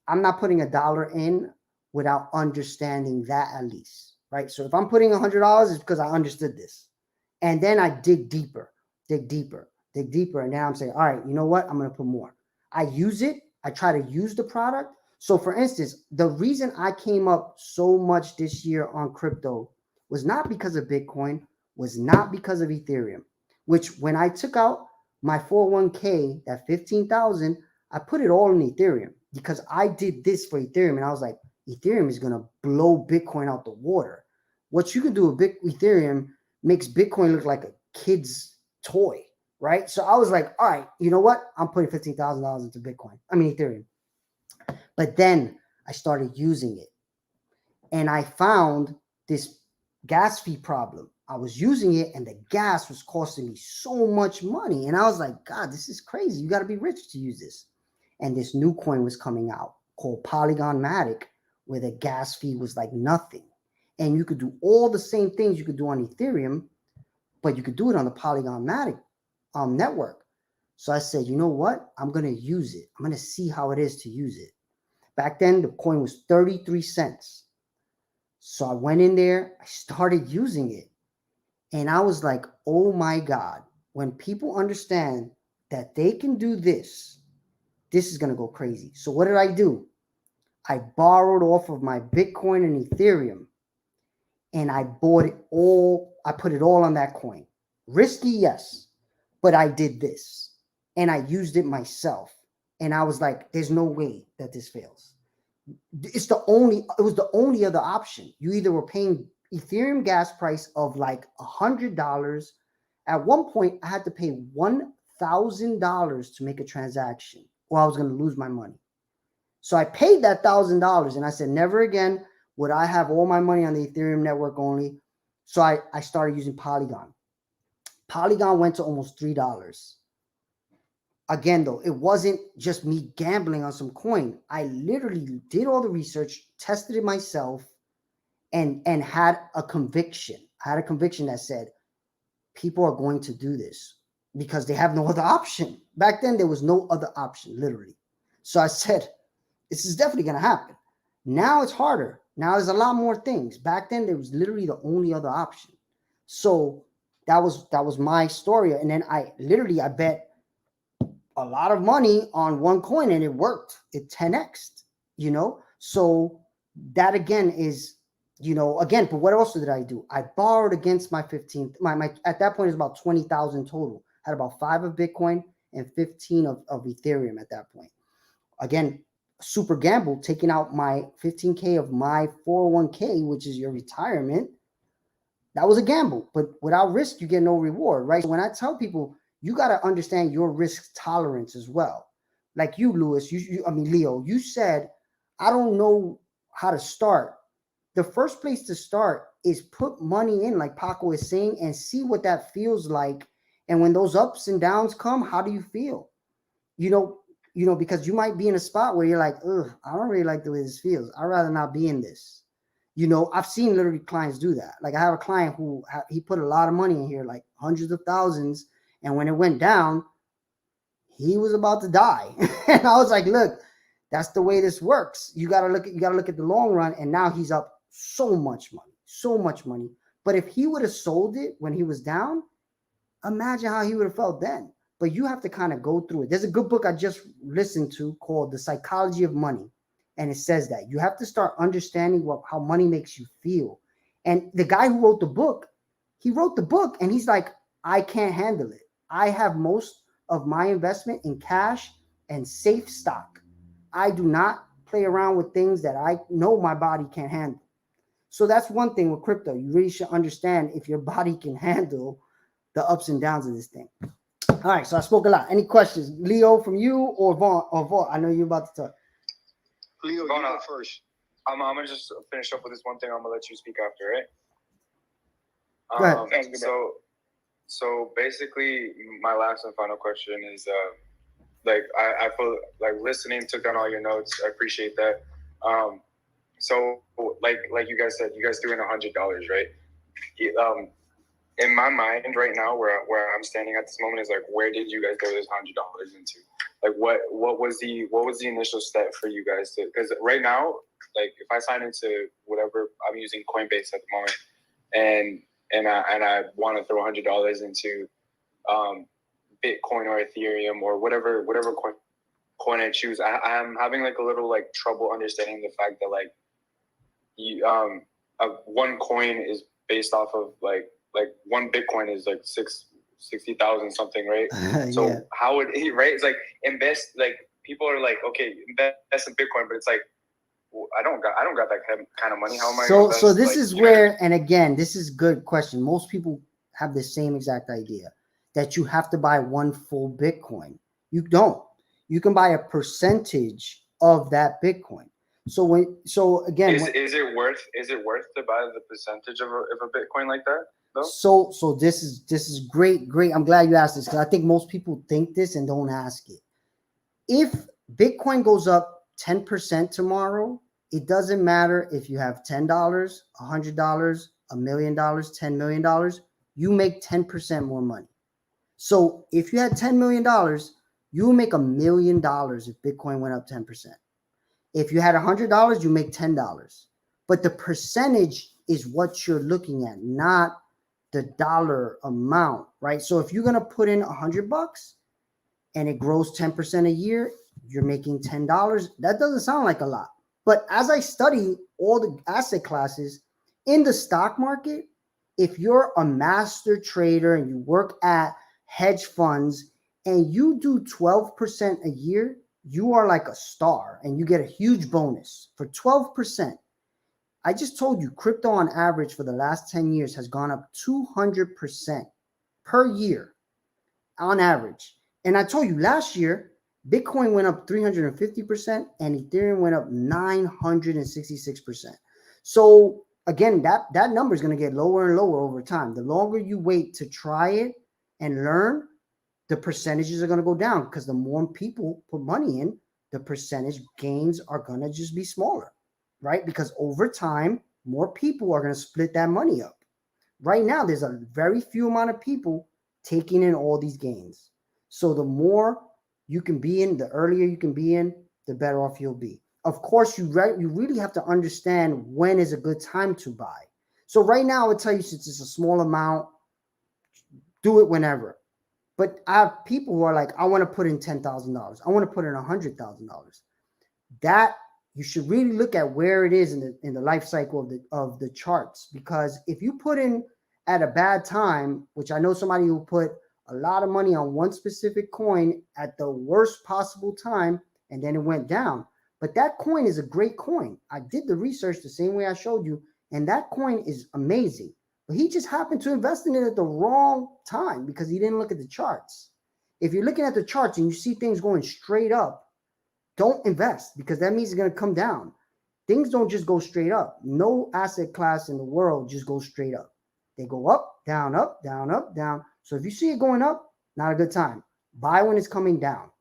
I'm not putting $1 in without understanding that at least, right? So if I'm putting $100, it's because I understood this. And then I dig deeper. And then I'm saying, all right, you know what? I'm going to put more. I use it. I try to use the product. So for instance, the reason I came up so much this year on crypto was not because of Bitcoin, was not because of Ethereum, which when I took out my 401k, that 15,000, I put it all in Ethereum because I did this for Ethereum. And I was like, Ethereum is going to blow Bitcoin out the water. What you can do with Ethereum makes Bitcoin look like a kid's toy, right? So I was like, all right, you know what? I'm putting $15,000 into Ethereum. But then I started using it and I found this gas fee problem. I was using it and the gas was costing me so much money. And I was like, God, this is crazy. You got to be rich to use this. And this new coin was coming out called Polygon Matic, where the gas fee was like nothing. And you could do all the same things you could do on Ethereum, but you could do it on the Polygon Matic network. So I said, you know what? I'm going to use it. I'm going to see how it is to use it. Back then, the coin was 33 cents. So I went in there, I started using it. And I was like, oh my God, when people understand that they can do this, this is going to go crazy. So what did I do? I borrowed off of my Bitcoin and Ethereum and I bought it all. I put it all on that coin. Risky, yes, but I did this and I used it myself. And I was like, there's no way that this fails. It was the only other option. You either were paying Ethereum gas price of like $100. At one point, I had to pay $1,000 to make a transaction or I was going to lose my money. So I paid that $1,000 and I said, never again would I have all my money on the Ethereum network only. So I started using Polygon. Polygon went to almost $3. Again, though, it wasn't just me gambling on some coin. I literally did all the research, tested it myself, and had a conviction. I had a conviction that said, people are going to do this because they have no other option. Back then, there was no other option, literally. So I said, this is definitely going to happen. Now it's harder. Now there's a lot more things. Back then, there was literally the only other option. So that was my story. And then I bet a lot of money on one coin and it worked. It 10x'd, So that again is, but what else did I do? I borrowed against my 15, my at that point it was about 20,000 total. I had about 5 of Bitcoin and 15 of Ethereum at that point. Again, super gamble, taking out my 15K of my 401k, which is your retirement. That was a gamble, but without risk, you get no reward, right? So when I tell people, you got to understand your risk tolerance as well. Like you, Lewis, Leo, you said, I don't know how to start. The first place to start is put money in, like Paco is saying, and see what that feels like. And when those ups and downs come, how do you feel? Because you might be in a spot where you're like, ugh, I don't really like the way this feels. I'd rather not be in this. I've seen literally clients do that. Like I have a client who he put a lot of money in here, like hundreds of thousands. And when it went down, he was about to die. And I was like, look, that's the way this works. You gotta look at the long run. And now he's up so much money. But if he would have sold it when he was down, imagine how he would have felt then. But you have to kind of go through it. There's a good book I just listened to called The Psychology of Money. And it says that you have to start understanding how money makes you feel. And the guy who wrote the book, and he's like, I can't handle it. I have most of my investment in cash and safe stock. I do not play around with things that I know my body can't handle. So that's one thing with crypto. You really should understand if your body can handle the ups and downs of this thing. All right, so I spoke a lot. Any questions, Leo, from you or Vaughn? I know you're about to talk. Leo, Vaughn, you go first. I'm gonna just finish up with this one thing. I'm gonna let you speak after, right? Go ahead. So basically, my last and final question is, like I feel like listening, took down all your notes. I appreciate that. So like you guys said, you guys threw in $100, right? In my mind right now, where I'm standing at this moment is like, where did you guys throw this $100 into? Like, what was the initial step for you guys to? Because right now, like, if I sign into whatever, I'm using Coinbase at the moment, and I want to throw $100 into Bitcoin or Ethereum or whatever coin I choose, I'm having like a little like trouble understanding the fact that like one coin is based off of like one Bitcoin is like 60,000 something, right? So Yeah. how would he, right? It's like invest, like people are like, okay, invest in Bitcoin, but it's like, I don't got that kind of money. How am I? So this is where, and again, this is a good question. Most people have the same exact idea that you have to buy one full Bitcoin. You don't. You can buy a percentage of that Bitcoin. So again, is it worth to buy the percentage of a Bitcoin like that though? So this is great. I'm glad you asked this because I think most people think this and don't ask it. If Bitcoin goes up 10% tomorrow, it doesn't matter if you have $10, $100, $1 million, $10 million, you make 10% more money. So if you had $10 million, you will make $1 million if Bitcoin went up 10%. If you had $100, you make $10. But the percentage is what you're looking at, not the dollar amount, right? So if you're going to put in $100 and it grows 10% a year, you're making $10. That doesn't sound like a lot. But as I study all the asset classes in the stock market, if you're a master trader and you work at hedge funds and you do 12% a year, you are like a star and you get a huge bonus for 12%. I just told you crypto on average for the last 10 years has gone up 200% per year on average. And I told you last year, Bitcoin went up 350% and Ethereum went up 966%. So again, that number is going to get lower and lower over time. The longer you wait to try it and learn, the percentages are going to go down because the more people put money in, the percentage gains are going to just be smaller, right? Because over time, more people are going to split that money up. Right now, there's a very few amount of people taking in all these gains. So the more you can be in, the earlier you can be in, the better off you'll be. Of course, you really have to understand when is a good time to buy. So right now, I would tell you, since it's a small amount, do it whenever. But I have people who are like, I want to put in $10,000. I want to put in $100,000. That you should really look at where it is in the life cycle of the charts. Because if you put in at a bad time, which I know somebody who put a lot of money on one specific coin at the worst possible time, and then it went down. But that coin is a great coin. I did the research the same way I showed you, and that coin is amazing. But he just happened to invest in it at the wrong time because he didn't look at the charts. If you're looking at the charts and you see things going straight up, don't invest because that means it's going to come down. Things don't just go straight up. No asset class in the world just goes straight up. They go up, down, up, down, up, down. So if you see it going up, not a good time. Buy when it's coming down.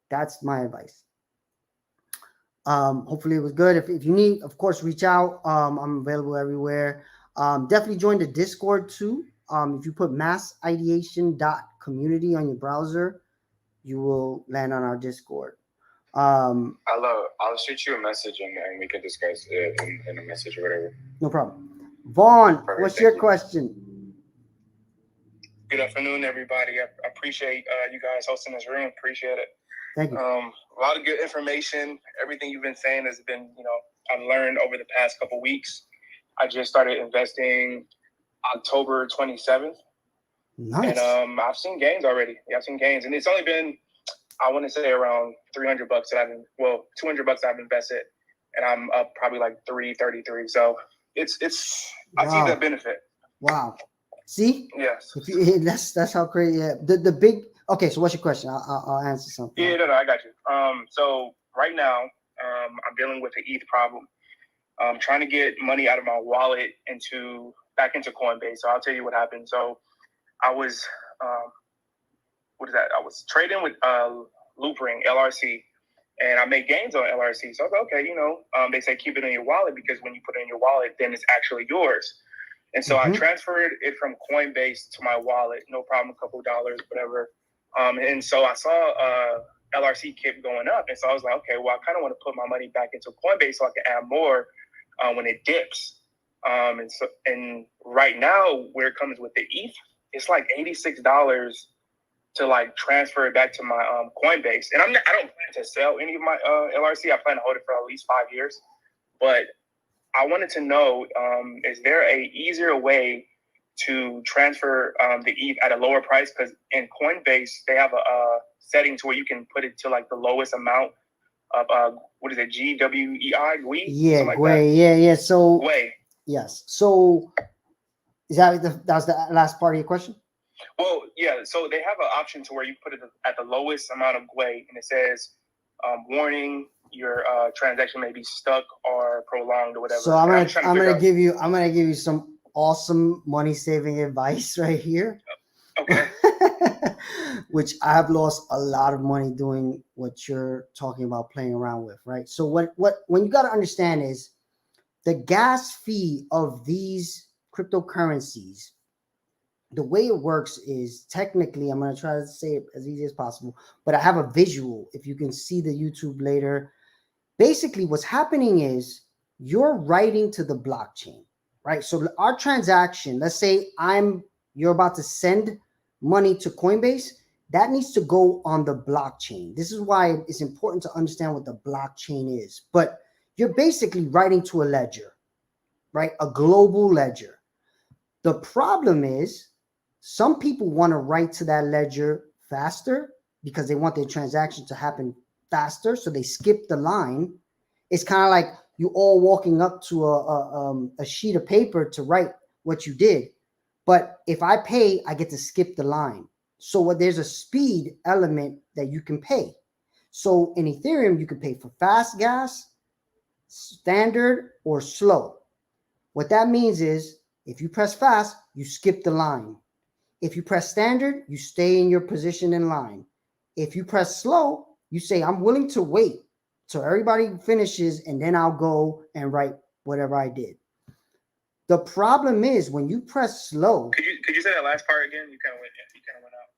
That's my advice. Hopefully it was good. If you need, of course, reach out. I'm available everywhere. Definitely join the Discord too. If you put massideation.community on your browser, you will land on our Discord. I'll shoot you a message and we can discuss it in a message or whatever. No problem. Vaughn, Perfect, what's your you. question? Good afternoon, everybody. I appreciate you guys hosting this room. Appreciate it. Thank you. A lot of good information. Everything you've been saying has been, I've learned over the past couple weeks. I just started investing October 27th. Nice. And I've seen gains already. Yeah, I've seen gains. And it's only been, I want to say around $300 that $200 I've invested. And I'm up probably like 333. So it's I see the benefit. Wow. See? Yes. If you, that's how crazy. Yeah. The big. Okay, so what's your question? I'll answer something. Yeah, no, I got you. So right now, I'm dealing with an ETH problem. I'm trying to get money out of my wallet back into Coinbase. So I'll tell you what happened. So I was, what is that? I was trading with Loopring LRC, and I made gains on LRC. So I was like, okay, they say keep it in your wallet because when you put it in your wallet, then it's actually yours. And so I transferred it from Coinbase to my wallet, no problem, a couple of dollars, whatever. And so I saw LRC kept going up, and so I was like, okay, well, I kind of want to put my money back into Coinbase so I can add more when it dips. And right now, where it comes with the ETH, it's like $86 to like transfer it back to my Coinbase. And I don't plan to sell any of my LRC. I plan to hold it for at least 5 years. But I wanted to know, is there a easier way to transfer the ETH at a lower price? Because in Coinbase, they have a setting to where you can put it to like the lowest amount of what is it, GWEI? GWEI? Yeah, like GWEI. Yeah. So GWEI. Yes. So is that was the last part of your question? Well, yeah. So they have an option to where you put it at the lowest amount of GWEI, and it says, warning, your transaction may be stuck or prolonged or whatever. So I'm gonna give you some awesome money saving advice right here. Okay. Which I've lost a lot of money doing what you're talking about, playing around with, right? So when you got to understand is the gas fee of these cryptocurrencies. The way it works is technically, I'm going to try to say it as easy as possible, but I have a visual. If you can see the YouTube later, basically what's happening is you're writing to the blockchain, right? So our transaction, let's say you're about to send money to Coinbase, that needs to go on the blockchain. This is why it's important to understand what the blockchain is. But you're basically writing to a ledger, right? A global ledger. The problem is some people want to write to that ledger faster because they want their transaction to happen faster. So they skip the line. It's kind of like you all walking up to a sheet of paper to write what you did. But if I pay, I get to skip the line. So there's a speed element that you can pay. So in Ethereum, you can pay for fast gas, standard, or slow. What that means is if you press fast, you skip the line. If you press standard, you stay in your position in line. If you press slow, you say, I'm willing to wait till everybody finishes and then I'll go and write whatever I did. The problem is when you press slow. Could you say that last part again? You kind of went out.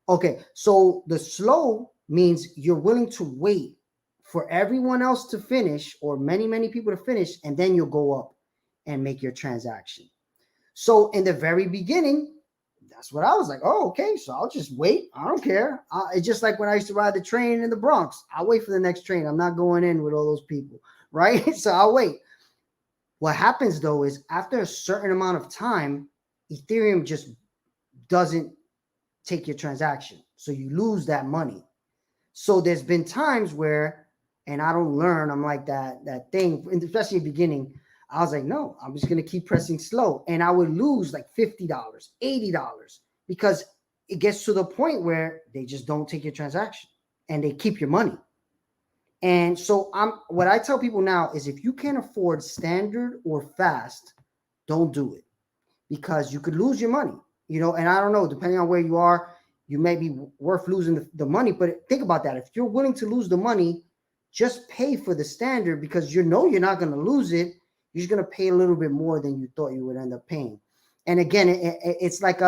Okay, so the slow means you're willing to wait for everyone else to finish or many people to finish, and then you'll go up and make your transaction. So in the very beginning, that's what I was like. Oh, okay, so I'll just wait. I don't care. It's just like when I used to ride the train in the Bronx. I'll wait for the next train. I'm not going in with all those people, right? So I'll wait. What happens though is after a certain amount of time, Ethereum just doesn't take your transaction. So you lose that money. So there's been times where, and I don't learn, I'm like that thing, especially in the beginning, I was like, no, I'm just going to keep pressing slow. And I would lose like $50, $80 because it gets to the point where they just don't take your transaction and they keep your money. And so what I tell people now is if you can't afford standard or fast, don't do it because you could lose your money, and I don't know, depending on where you are, you may be worth losing the money, but think about that. If you're willing to lose the money, just pay for the standard because you're not going to lose it. You're just going to pay a little bit more than you thought you would end up paying. And again, it's like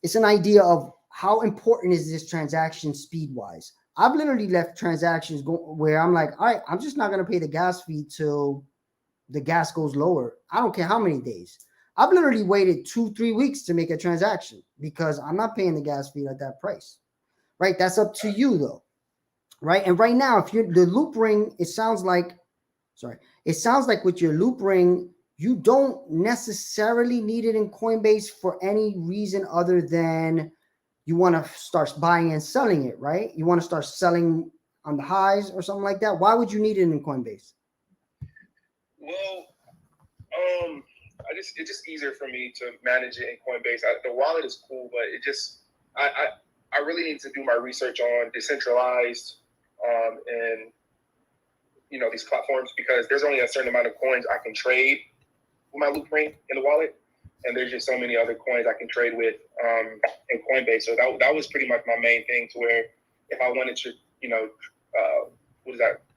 it's an idea of how important is this transaction speed wise. I've literally left transactions where I'm like, all right, I'm just not going to pay the gas fee till the gas goes lower. I don't care how many days. I've literally waited 2-3 weeks to make a transaction because I'm not paying the gas fee at that price, right? That's up to you though, right? And right now, if you're the loop ring, it sounds like with your loop ring, you don't necessarily need it in Coinbase for any reason other than you want to start buying and selling it, right? You want to start selling on the highs or something like that. Why would you need it in Coinbase? Well, it's just easier for me to manage it in Coinbase. The wallet is cool, but it just I really need to do my research on decentralized and these platforms, because there's only a certain amount of coins I can trade with my Loop Ring in the wallet, and there's just so many other coins I can trade with in Coinbase. So that was pretty much my main thing, to where if I wanted to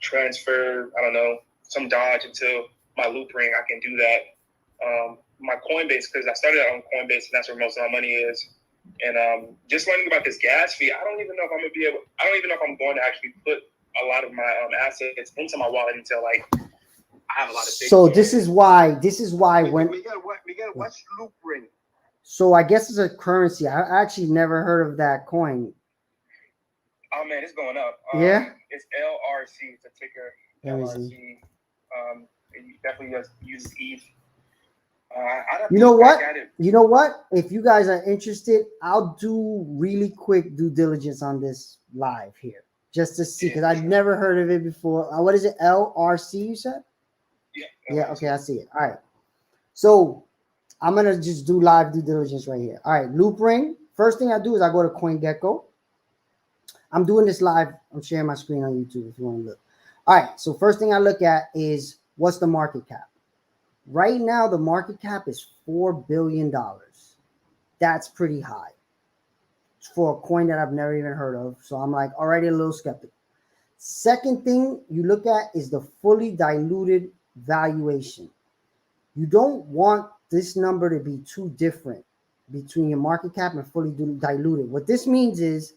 transfer, I don't know, some Dodge into my Loop Ring, I can do that. My Coinbase, because I started out on Coinbase, and that's where most of my money is. And just learning about this gas fee, I don't even know if I'm going to actually put a lot of my assets into my wallet until like I have a lot of. So this is why when Miguel, what's Loop Ring? So I guess it's a currency. I actually never heard of that coin. Oh man, it's going up. Yeah. It's LRC. It's a ticker. LRC. It definitely uses ETH. You know what? You know what? If you guys are interested, I'll do really quick due diligence on this live here, just to see, because I've never heard of it before. What is it? LRC, you said? Yeah. Yeah. Okay, I see it. All right. So I'm gonna just do live due diligence right here. All right, Loop Ring. First thing I do is I go to CoinGecko. I'm doing this live. I'm sharing my screen on YouTube if you want to look. All right. So first thing I look at is what's the market cap. Right now, the market cap is $4 billion. That's pretty high for a coin that I've never even heard of. So I'm like already a little skeptical. Second thing you look at is the fully diluted valuation. You don't want this number to be too different between your market cap and fully diluted. What this means is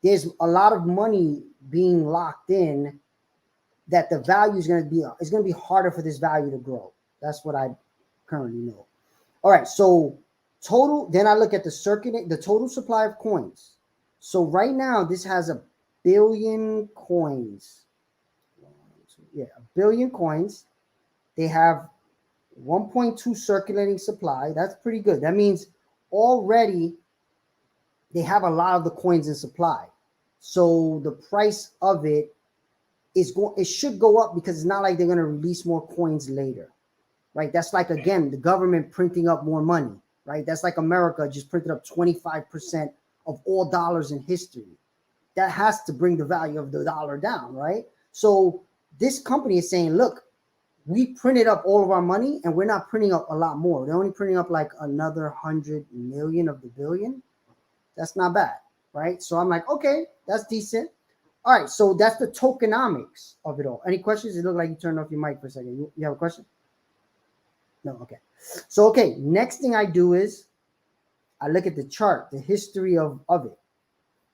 there's a lot of money being locked in that the value is going to be harder for this value to grow. That's what I currently know. All right, so total, then I look at the total supply of coins. So right now, this has 1 billion coins. Yeah, 1 billion coins. They have 1.2 circulating supply. That's pretty good. That means already they have a lot of the coins in supply. So the price of it should go up, because it's not like they're going to release more coins later. Right? That's like, again, the government printing up more money, right? That's like America just printed up 25% of all dollars in history. That has to bring the value of the dollar down, right? So this company is saying, look, we printed up all of our money and we're not printing up a lot more. They're only printing up like another 100 million of the billion. That's not bad, right? So I'm like, okay, that's decent. All right, so that's the tokenomics of it all. Any questions? It looked like you turned off your mic for a second. You have a question? No, okay. So, okay, next thing I do is I look at the chart, the history of it.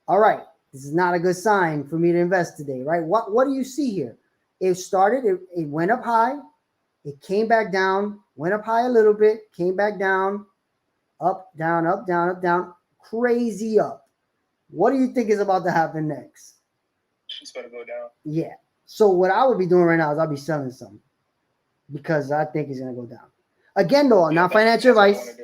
All right, this is not a good sign for me to invest today, right? What do you see here? It started, it went up high, it came back down, went up high a little bit, came back down, up, down, up, down, up, down, crazy up. What do you think is about to happen next? It's going to go down. Yeah. So what I would be doing right now is I'll be selling some, because I think it's going to go down. Again, though, not financial advice,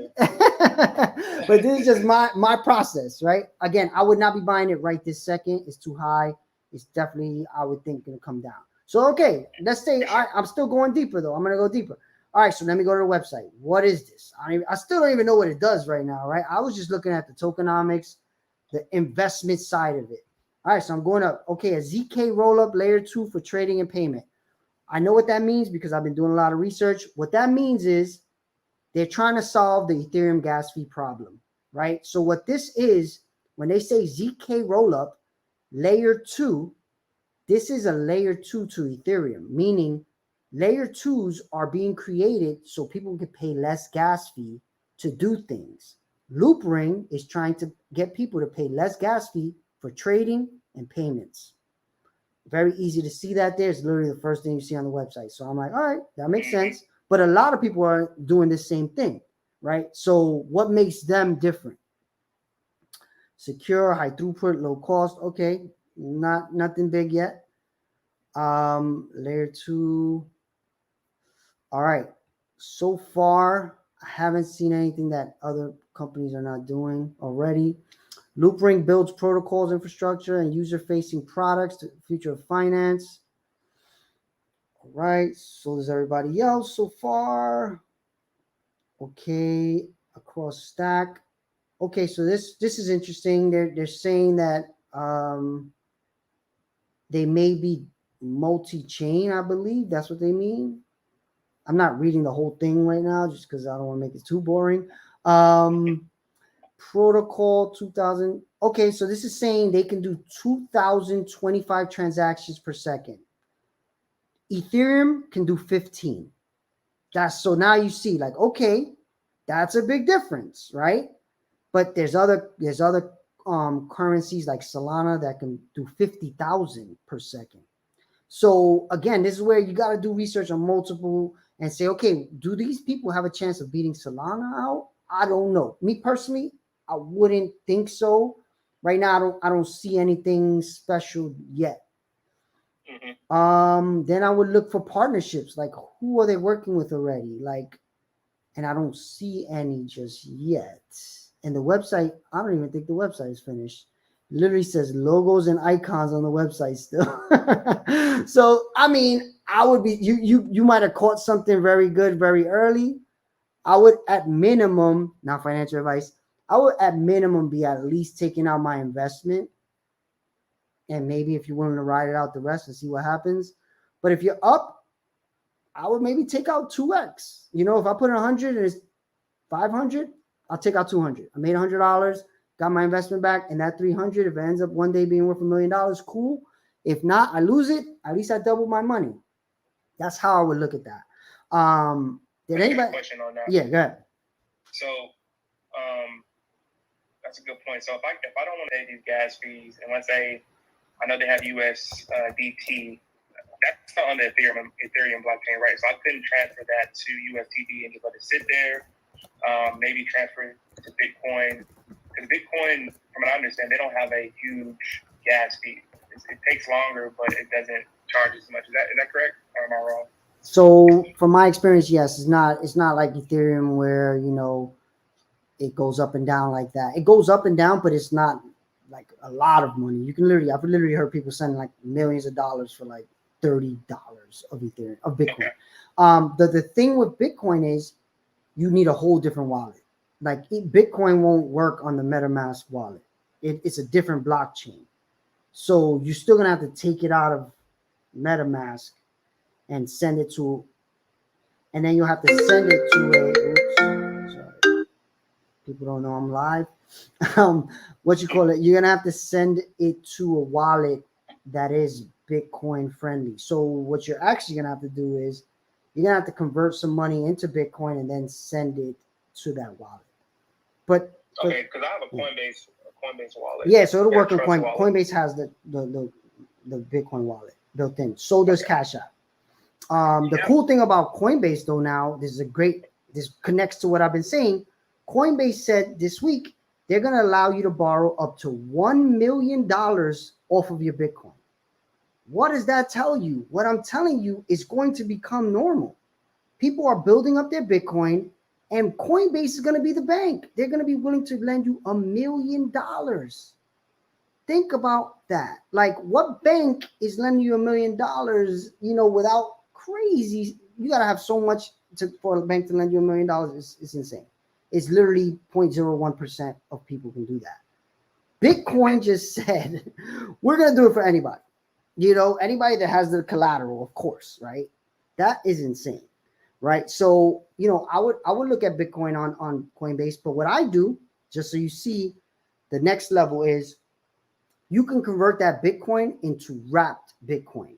but this is just my process, right? Again, I would not be buying it right this second. It's too high. It's definitely, I would think, going to come down. So, okay, let's say I'm still going deeper, though. I'm going to go deeper. All right, so let me go to the website. What is this? I still don't even know what it does right now, right? I was just looking at the tokenomics, the investment side of it. All right, so I'm going up. Okay, a ZK roll-up layer 2 for trading and payment. I know what that means because I've been doing a lot of research. What that means is they're trying to solve the Ethereum gas fee problem, right? So what this is, when they say ZK rollup layer 2, this is a layer 2 to Ethereum, meaning layer 2s are being created so people can pay less gas fee to do things. Loop Ring is trying to get people to pay less gas fee for trading and payments. Very easy to see that there. It's literally the first thing you see on the website. So I'm like, all right, that makes sense. But a lot of people are doing the same thing, right? So what makes them different? Secure, high throughput, low cost. Okay, nothing big yet. Layer 2. All right. So far, I haven't seen anything that other companies are not doing already. Loop Ring builds protocols, infrastructure, and user-facing products to the future of finance. All right, so does everybody else so far. Okay, across stack. Okay, so this is interesting. They're saying that they may be multi-chain, I believe. That's what they mean. I'm not reading the whole thing right now just because I don't want to make it too boring. Protocol 2000. Okay, so this is saying they can do 2,025 transactions per second. Ethereum can do 15. So now you see, like, okay, that's a big difference, right? But there's other currencies like Solana that can do 50,000 per second. So again, this is where you got to do research on multiple and say, okay, do these people have a chance of beating Solana out? I don't know. Me personally, I wouldn't think so. Right now, I don't see anything special yet. Mm-hmm. Then I would look for partnerships. Like, who are they working with already? Like, and I don't see any just yet. And the website, I don't even think the website is finished. It literally says logos and icons on the website still. So I mean, I would be you might have caught something very good very early. I would at minimum, not financial advice, I would at minimum be at least taking out my investment. And maybe if you're willing to ride it out the rest and see what happens. But if you're up, I would maybe take out 2x. You know, if I put in 100 and it's 500, I'll take out 200. I made $100, got my investment back, and that 300, if it ends up one day being worth $1 million, cool. If not, I lose it. At least I doubled my money. That's how I would look at that. Did anybody? Question on that? Yeah, go ahead. So, that's a good point. So if I don't want to pay these gas fees, and let's say I know they have USDT, that's not on the Ethereum blockchain, right? So I couldn't transfer that to USDT and just let it sit there. Maybe transfer it to Bitcoin, because Bitcoin, from what I understand, they don't have a huge gas fee. It takes longer, but it doesn't charge as much. Is that correct, or am I wrong? So from my experience, yes, it's not like Ethereum where, you know, it goes up and down like that. It goes up and down, but it's not like a lot of money. I've literally heard people sending like millions of dollars for like $30 of Ethereum, of Bitcoin. Okay. The thing with Bitcoin is you need a whole different wallet. Like Bitcoin won't work on the MetaMask wallet. It's a different blockchain. So you're still gonna have to take it out of MetaMask and send it to, and then you'll have to send it to sorry. People don't know I'm live. You're gonna have to send it to a wallet that is Bitcoin friendly. So what you're actually gonna have to do is you're gonna have to convert some money into Bitcoin and then send it to that wallet. But okay, because I have a Coinbase wallet. Yeah, so it'll work on Coinbase. Coinbase has the Bitcoin wallet built in. So does Cash App. The cool thing about Coinbase though now, this connects to what I've been saying. Coinbase said this week they're going to allow you to borrow up to $1 million off of your Bitcoin. What does that tell you? What I'm telling you is going to become normal. People are building up their Bitcoin, and Coinbase is going to be the bank. They're going to be willing to lend you $1 million. Think about that. Like, what bank is lending you $1 million, you know, without crazy? You got to have so much for a bank to lend you $1 million. It's insane. It's literally 0.01% of people can do that. Bitcoin just said, we're going to do it for anybody. You know, anybody that has the collateral, of course, right? That is insane, right? So, you know, I would look at Bitcoin on Coinbase, but what I do, just so you see, the next level is you can convert that Bitcoin into wrapped Bitcoin.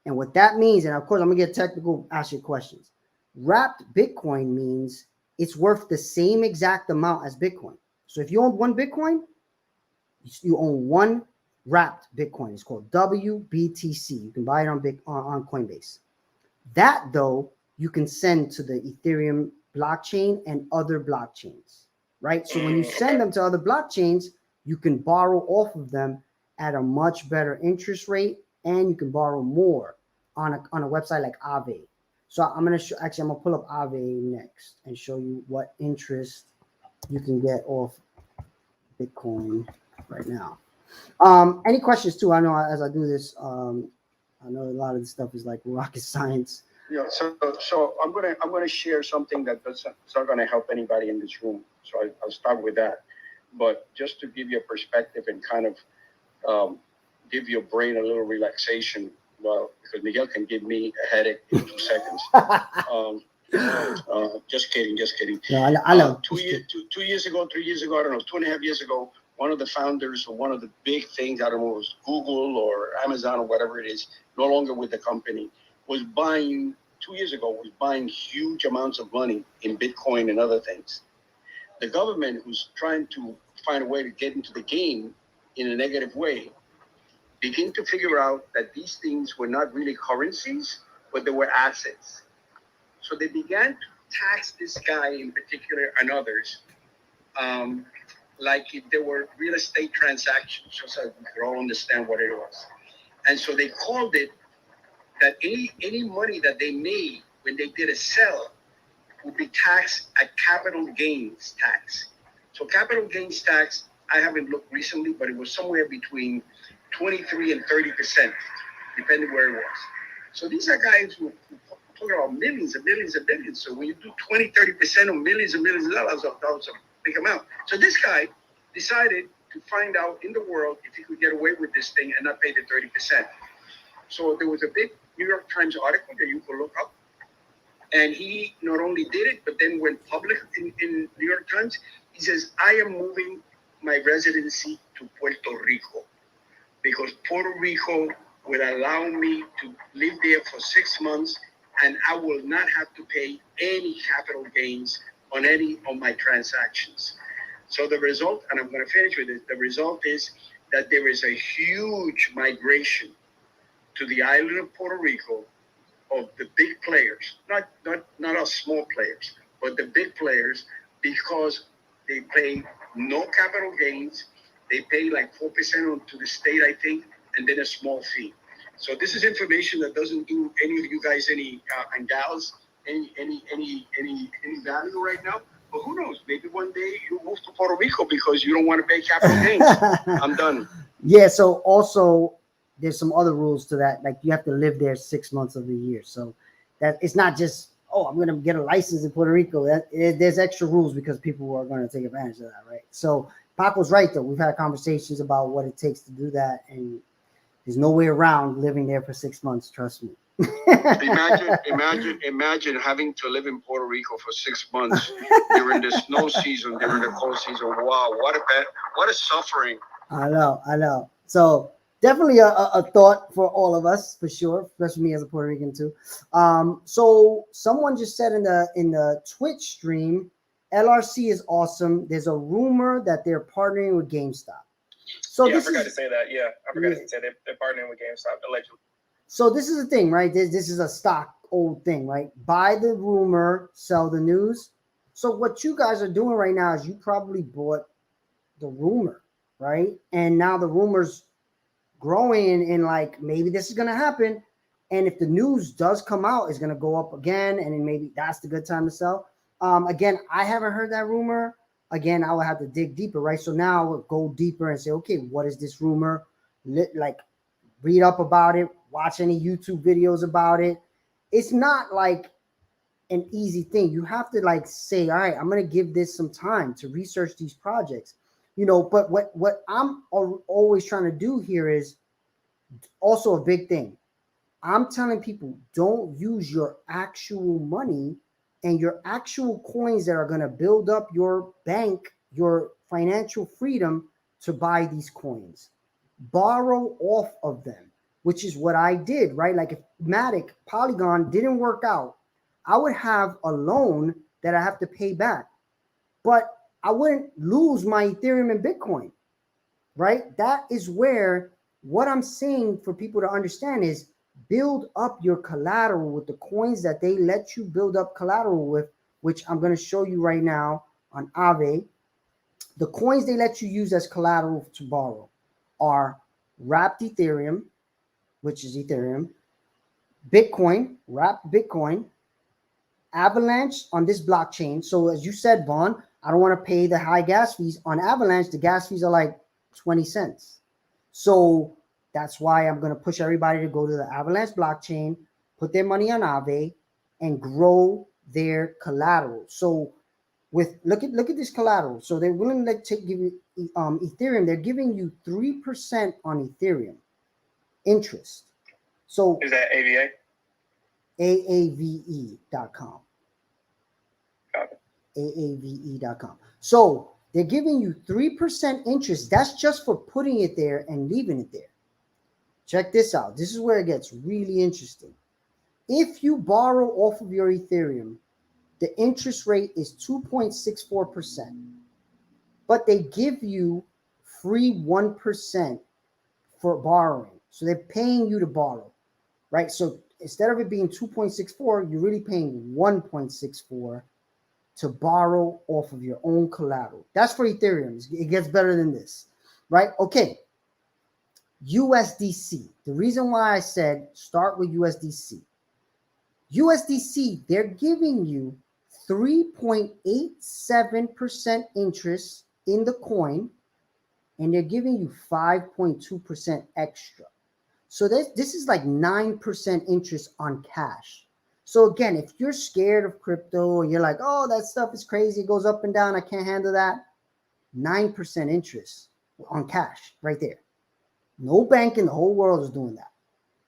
And what that means, and of course, I'm going to get technical, ask you questions. Wrapped Bitcoin means it's worth the same exact amount as Bitcoin. So if you own one Bitcoin, you own one wrapped Bitcoin. It's called WBTC. You can buy it on Coinbase. That, though, you can send to the Ethereum blockchain and other blockchains, right? So when you send them to other blockchains, you can borrow off of them at a much better interest rate, and you can borrow more on a website like Aave. So I'm going to pull up Aave next and show you what interest you can get off Bitcoin right now. Any questions too? I know as I do this, I know a lot of this stuff is like rocket science. Yeah, so I'm gonna share something it's not gonna help anybody in this room. So I'll start with that. But just to give you a perspective and kind of give your brain a little relaxation, well, because Miguel can give me a headache in 2 seconds. Just kidding. No, I know. 2 years ago, 3 years ago, I don't know, 2.5 years ago, one of the founders of one of the big things, I don't know, it was Google or Amazon or whatever it is, no longer with the company, was buying, 2 years ago, was buying huge amounts of money in Bitcoin and other things. The government, who's trying to find a way to get into the game in a negative way, began to figure out that these things were not really currencies, but they were assets. So they began to tax this guy in particular and others, like if they were real estate transactions, just so we could all understand what it was. And so they called it that any money that they made when they did a sell would be taxed at capital gains tax. So capital gains tax, I haven't looked recently, but it was somewhere between 23 and 30%, depending where it was. So these are guys who talking about millions and millions and millions. So when you do 20, 30% of millions and millions of dollars, that was a big amount. So this guy decided to find out in the world if he could get away with this thing and not pay the 30%. So there was a big New York Times article that you could look up. And he not only did it, but then went public in New York Times. He says, I am moving my residency to Puerto Rico because Puerto Rico will allow me to live there for 6 months and I will not have to pay any capital gains on any of my transactions. So the result, and I'm going to finish with it, the result is that there is a huge migration to the island of Puerto Rico of the big players, not us small players, but the big players, because they pay no capital gains. They pay like 4% to the state, I think, and then a small fee. So this is information that doesn't do any of you guys any and gals any value right now. But who knows? Maybe one day you move to Puerto Rico because you don't want to pay capital gains. I'm done. Yeah. So also, there's some other rules to that. Like you have to live there 6 months of the year. So that it's not just, oh, I'm going to get a license in Puerto Rico. There's extra rules because people are going to take advantage of that, right? So Paco's right, though. We've had conversations about what it takes to do that, and there's no way around living there for 6 months. Trust me. Imagine having to live in Puerto Rico for 6 months during the snow season, during the cold season. Wow, what a suffering. I know. So definitely a thought for all of us, for sure, especially me as a Puerto Rican too. So someone just said in the Twitch stream, LRC is awesome. There's a rumor that they're partnering with GameStop. So yeah, I forgot to say that. Yeah, I forgot to say they're partnering with GameStop allegedly. So this is the thing, right? This is a stock old thing, right? Buy the rumor, sell the news. So what you guys are doing right now is you probably bought the rumor, right? And now the rumor's growing and like maybe this is gonna happen. And if the news does come out, it's gonna go up again, and then maybe that's the good time to sell. Again, I haven't heard that rumor. Again, I would have to dig deeper, right? So now I would go deeper and say, okay, what is this rumor? Like read up about it, watch any YouTube videos about it. It's not like an easy thing. You have to like say, all right, I'm going to give this some time to research these projects, but what I'm always trying to do here is also a big thing. I'm telling people, don't use your actual money and your actual coins that are going to build up your bank, your financial freedom to buy these coins. Borrow off of them, which is what I did, right? Like if Matic, Polygon didn't work out, I would have a loan that I have to pay back, but I wouldn't lose my Ethereum and Bitcoin, right? That is where what I'm saying for people to understand is build up your collateral with the coins that they let you build up collateral with, which I'm going to show you right now on Aave. The coins they let you use as collateral to borrow are wrapped Ethereum, which is Ethereum, Bitcoin, wrapped Bitcoin, Avalanche on this blockchain. So as you said, Vaughn, I don't want to pay the high gas fees. On Avalanche, the gas fees are like 20 cents. So that's why I'm going to push everybody to go to the Avalanche blockchain, put their money on Aave, and grow their collateral. So look at this collateral. So they're willing to give you Ethereum. They're giving you 3% on Ethereum interest. So is that AVA? AAVE.com. Got it. AAVE.com. So they're giving you 3% interest. That's just for putting it there and leaving it there. Check this out. This is where it gets really interesting. If you borrow off of your Ethereum, the interest rate is 2.64%, but they give you free 1% for borrowing. So they're paying you to borrow, right? So instead of it being 2.64, you're really paying 1.64 to borrow off of your own collateral. That's for Ethereum. It gets better than this, right? Okay. USDC. The reason why I said start with USDC. USDC, they're giving you 3.87% interest in the coin, and they're giving you 5.2% extra. So this is like 9% interest on cash. So again, if you're scared of crypto and you're like, oh, that stuff is crazy, it goes up and down, I can't handle that, 9% interest on cash right there. No bank in the whole world is doing that.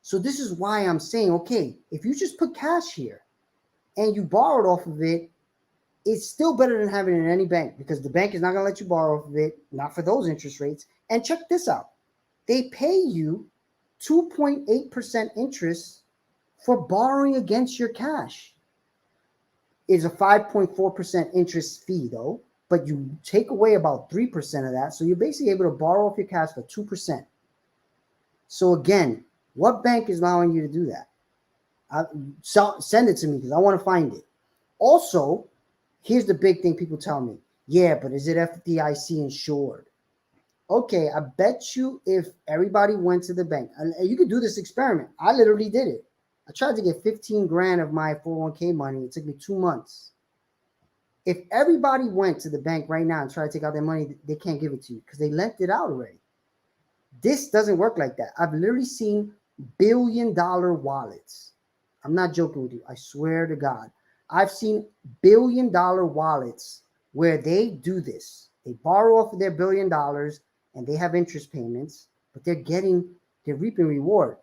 So this is why I'm saying, okay, if you just put cash here and you borrowed off of it, it's still better than having it in any bank, because the bank is not going to let you borrow off of it, not for those interest rates. And check this out. They pay you 2.8% interest for borrowing against your cash. It's a 5.4% interest fee though, but you take away about 3% of that. So you're basically able to borrow off your cash for 2%. So again, what bank is allowing you to do that? Send it to me because I want to find it. Also, here's the big thing people tell me. Yeah, but is it FDIC insured? Okay, I bet you if everybody went to the bank, and you could do this experiment. I literally did it. I tried to get 15 grand of my 401k money. It took me 2 months. If everybody went to the bank right now and tried to take out their money, they can't give it to you because they lent it out already. This doesn't work like that. I've literally seen billion-dollar wallets. I'm not joking with you. I swear to God. I've seen billion-dollar wallets where they do this. They borrow off of their $1 billion and they have interest payments, but they're reaping reward.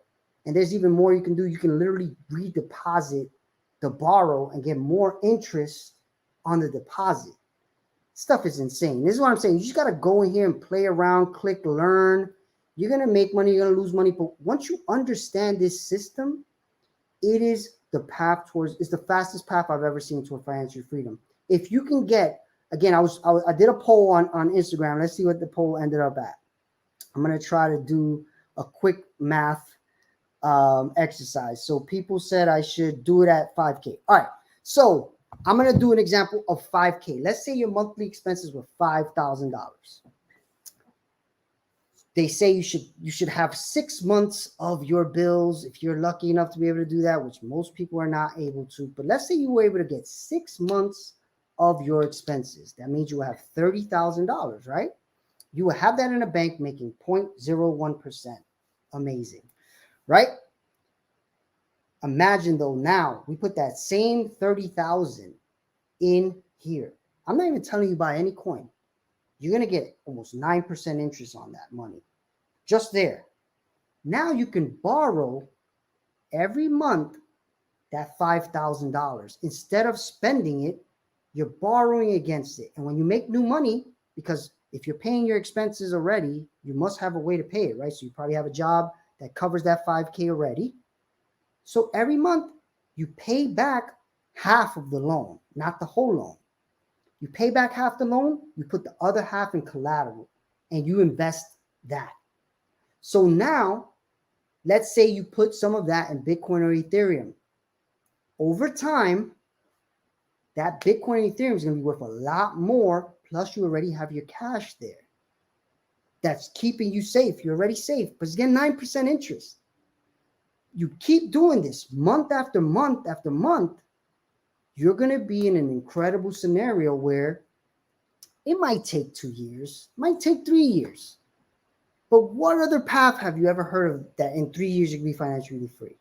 And there's even more you can do. You can literally redeposit the borrow and get more interest on the deposit. Stuff is insane. This is what I'm saying. You just got to go in here and play around, click, learn. You're going to make money. You're going to lose money. But once you understand this system, it is the path towards, it's the fastest path I've ever seen toward financial freedom. If you can get, again, I did a poll on Instagram. Let's see what the poll ended up at. I'm going to try to do a quick math exercise. So people said I should do it at 5K. All right. So I'm going to do an example of 5K. Let's say your monthly expenses were $5,000. They say you should have 6 months of your bills if you're lucky enough to be able to do that, which most people are not able to. But let's say you were able to get 6 months of your expenses. That means you will have $30,000, right? You will have that in a bank making 0.01%. Amazing, right? Imagine though, now we put that same 30,000 in here. I'm not even telling you buy any coin. You're going to get almost 9% interest on that money. Just there. Now you can borrow every month that $5,000. Instead of spending it, you're borrowing against it. And when you make new money, because if you're paying your expenses already, you must have a way to pay it, right? So you probably have a job that covers that 5K already. So every month you pay back half of the loan, not the whole loan. You pay back half the loan, you put the other half in collateral, and you invest that. So now, let's say you put some of that in Bitcoin or Ethereum. Over time, that Bitcoin and Ethereum is going to be worth a lot more, plus you already have your cash there. That's keeping you safe. You're already safe, but it's getting 9% interest. You keep doing this month after month after month, you're going to be in an incredible scenario where it might take 2 years, might take 3 years. But what other path have you ever heard of that in 3 years you can be financially free?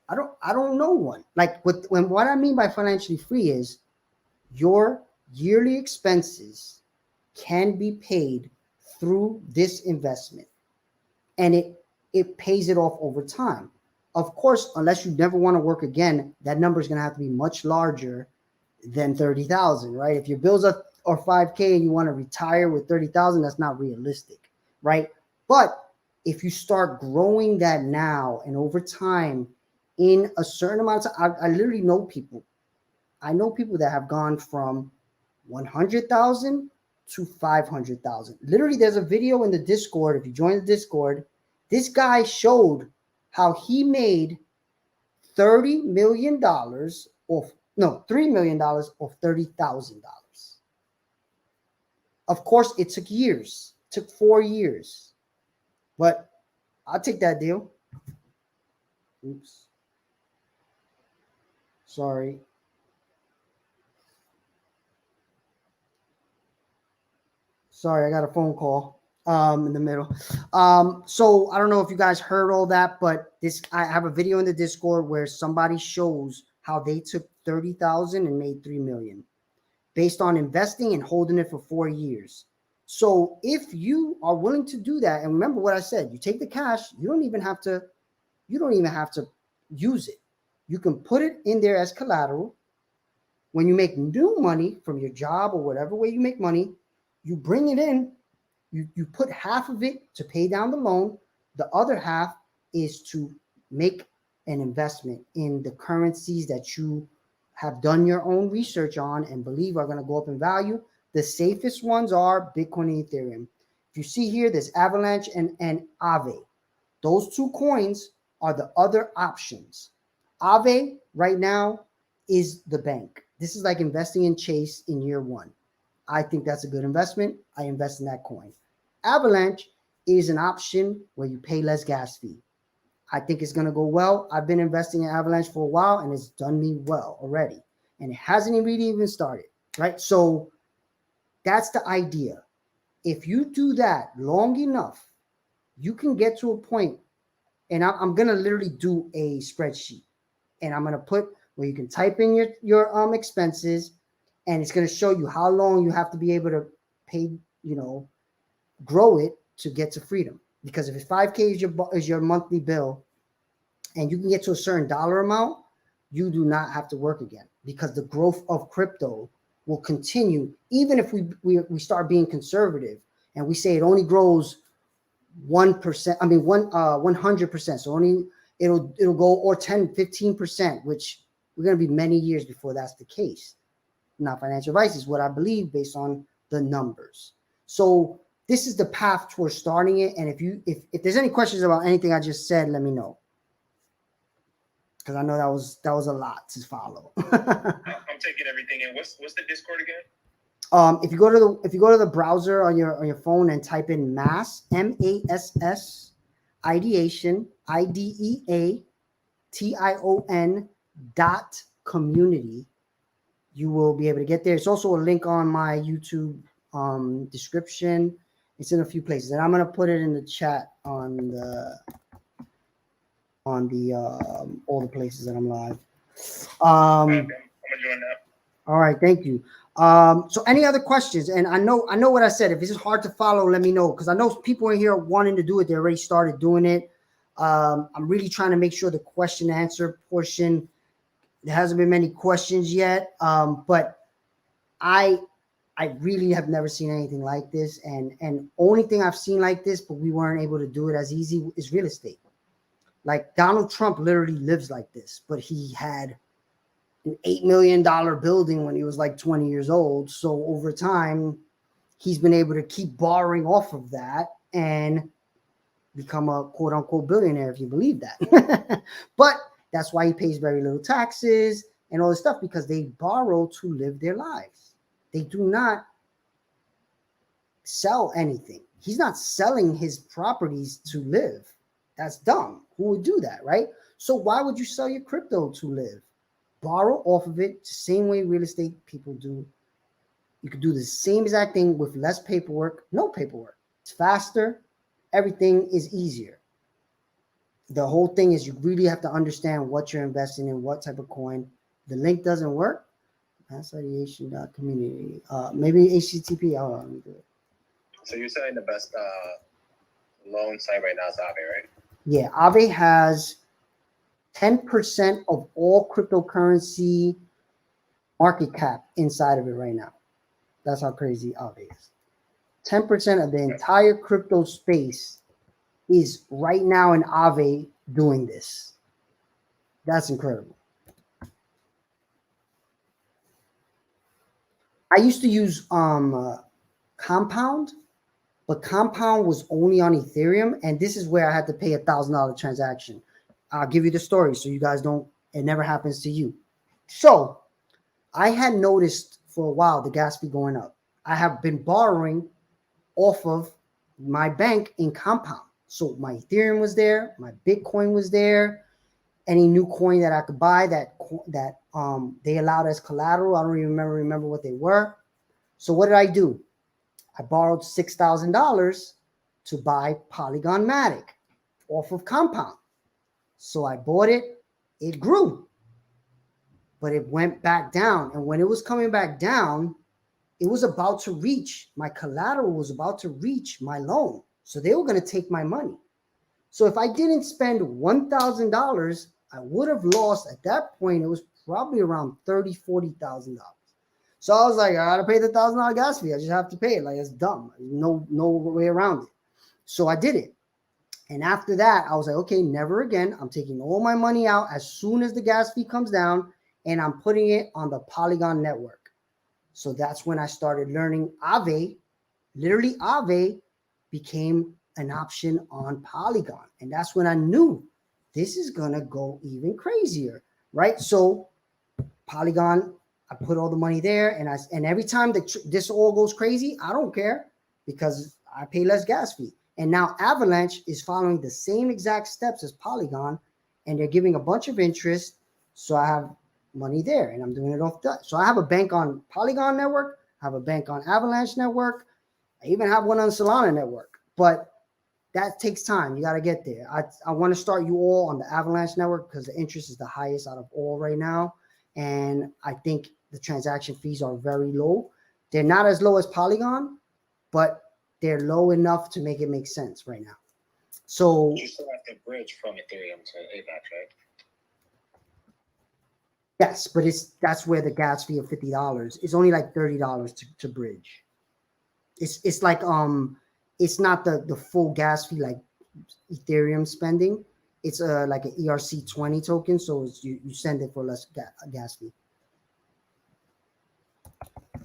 I don't know one. Like what I mean by financially free is your yearly expenses can be paid through this investment, and it pays it off over time. Of course, unless you never want to work again, that number is going to have to be much larger than 30,000, right? If your bills are 5K and you want to retire with 30,000, that's not realistic, right? But if you start growing that now and over time in a certain amount of time, I literally know people. I know people that have gone from 100,000 to 500,000. Literally, there's a video in the Discord. If you join the Discord, this guy showed how he made $30 million off, no, $3 million off $30,000. Of course, it took years, it took 4 years, but I'll take that deal. Oops. Sorry. Sorry, I got a phone call in the middle. So I don't know if you guys heard all that, but I have a video in the Discord where somebody shows how they took 30,000 and made 3 million based on investing and holding it for 4 years. So if you are willing to do that, and remember what I said, you take the cash, you don't even have to use it. You can put it in there as collateral. When you make new money from your job or whatever way you make money, you bring it in, you put half of it to pay down the loan. The other half is to make an investment in the currencies that you have done your own research on and believe are going to go up in value. The safest ones are Bitcoin and Ethereum. If you see here, there's Avalanche and Aave. Those two coins are the other options. Aave right now is the bank. This is like investing in Chase in year 1. I think that's a good investment. I invest in that coin. Avalanche is an option where you pay less gas fee. I think it's going to go well. I've been investing in Avalanche for a while and it's done me well already. And it hasn't really even started, right? So that's the idea. If you do that long enough, you can get to a point, and I'm going to literally do a spreadsheet, and I'm going to put where you can type in your expenses, and it's going to show you how long you have to be able to pay, grow it to get to freedom. Because if it's 5K is your monthly bill, and you can get to a certain dollar amount, you do not have to work again, because the growth of crypto will continue. Even if we start being conservative and we say it only grows 1%, 100%. So only it'll go, or 10, 15%, which we're going to be many years before that's the case. Not financial advice, is what I believe based on the numbers. So this is the path towards starting it. And if there's any questions about anything I just said, let me know, because I know that was a lot to follow. I'm taking everything in. What's the Discord again? If you go to the browser on your phone and type in mass, MASS, ideation, IDEATION.community, you will be able to get there. It's also a link on my YouTube description. It's in a few places, and I'm gonna put it in the chat on the all the places that I'm live. Okay, I'm gonna join that. All right, thank you. So any other questions? And I know what I said. If this is hard to follow, let me know, because I know people in here wanting to do it. They already started doing it. I'm really trying to make sure the question answer portion, there hasn't been many questions yet. But I really have never seen anything like this. And only thing I've seen like this, but we weren't able to do it as easy, is real estate. Like Donald Trump literally lives like this, but he had an $8 million building when he was like 20 years old. So over time, he's been able to keep borrowing off of that and become a quote unquote billionaire, if you believe that. But that's why he pays very little taxes and all this stuff, because they borrow to live their lives. They do not sell anything. He's not selling his properties to live. That's dumb. Who would do that, right? So why would you sell your crypto to live? Borrow off of it, the same way real estate people do. You could do the same exact thing with less paperwork, no paperwork. It's faster. Everything is easier. the whole thing is you really have to understand what you're investing in, what type of coin. The link doesn't work. Valuation.community. Maybe HTTP. Oh, let me do it. So you're saying the best loan site right now is Aave, right? Yeah, Aave has 10% of all cryptocurrency market cap inside of it right now. That's how crazy Aave is. 10% of the entire crypto space is right now in Aave doing this. That's incredible. I used to use Compound, but Compound was only on Ethereum, and this is where I had to pay $1,000 transaction. I'll give you the story so you guys don't, it never happens to you. So I had noticed for a while the gas fee going up. I have been borrowing off of my bank in Compound. So my Ethereum was there, my Bitcoin was there, any new coin that I could buy that they allowed as collateral. I don't even remember what they were. So what did I do? I borrowed $6,000 to buy Polygon Matic off of Compound. So I bought it. It grew, but it went back down. And when it was coming back down, it was about to reach, my collateral was about to reach my loan. So they were going to take my money. So if I didn't spend $1,000, I would have lost at that point. It was probably around $30,000, $40,000. So I was like, I gotta pay the $1,000 gas fee. I just have to pay it. Like, it's dumb. No way around it. So I did it. And after that, I was like, okay, never again. I'm taking all my money out as soon as the gas fee comes down, and I'm putting it on the Polygon network. So that's when I started learning Aave. Literally, Aave became an option on Polygon. And that's when I knew this is going to go even crazier, right? So Polygon, I put all the money there, and every time this all goes crazy, I don't care because I pay less gas fee. And now Avalanche is following the same exact steps as Polygon, and they're giving a bunch of interest. So I have money there, and I'm doing it off that. So I have a bank on Polygon network, I have a bank on Avalanche network, I even have one on Solana network. But that takes time. You got to get there. I want to start you all on the Avalanche network because the interest is the highest out of all right now. And I think the transaction fees are very low. They're not as low as Polygon, but they're low enough to make it make sense right now. So you still have to bridge from Ethereum to AVAX, right? yes, but that's where the gas fee of $50 is only like $30 to bridge. It's like it's not the full gas fee like Ethereum spending. It's like an ERC20 token, so you send it for less gas fee.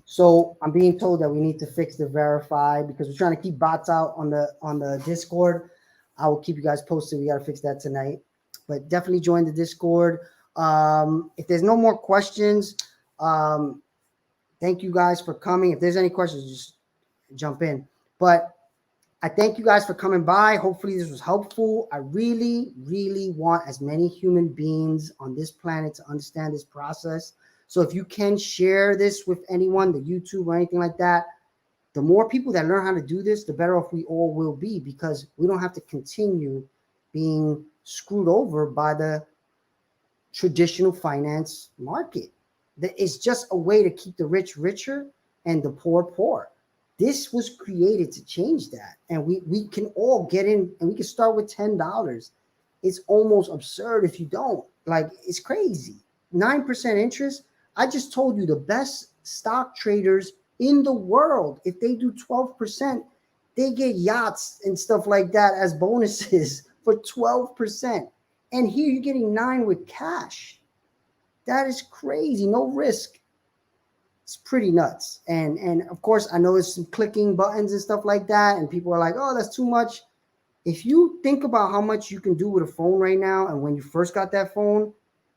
So I'm being told that we need to fix the verify because we're trying to keep bots out on the Discord. I will keep you guys posted. We got to fix that tonight, but definitely join the Discord. If there's no more questions, thank you guys for coming. If there's any questions, just jump in. But I thank you guys for coming by. Hopefully this was helpful. I really, really want as many human beings on this planet to understand this process. So if you can share this with anyone, the YouTube or anything like that, the more people that learn how to do this, the better off we all will be, because we don't have to continue being screwed over by the traditional finance market. It's just a way to keep the rich richer and the poor poor. This was created to change that. And we can all get in, and we can start with $10. It's almost absurd if you don't. Like, it's crazy. 9% interest. I just told you the best stock traders in the world, if they do 12%, they get yachts and stuff like that as bonuses for 12%. And here you're getting 9 with cash. That is crazy. No risk. It's pretty nuts. And of course, I know there's some clicking buttons and stuff like that. And people are like, oh, that's too much. If you think about how much you can do with a phone right now, and when you first got that phone,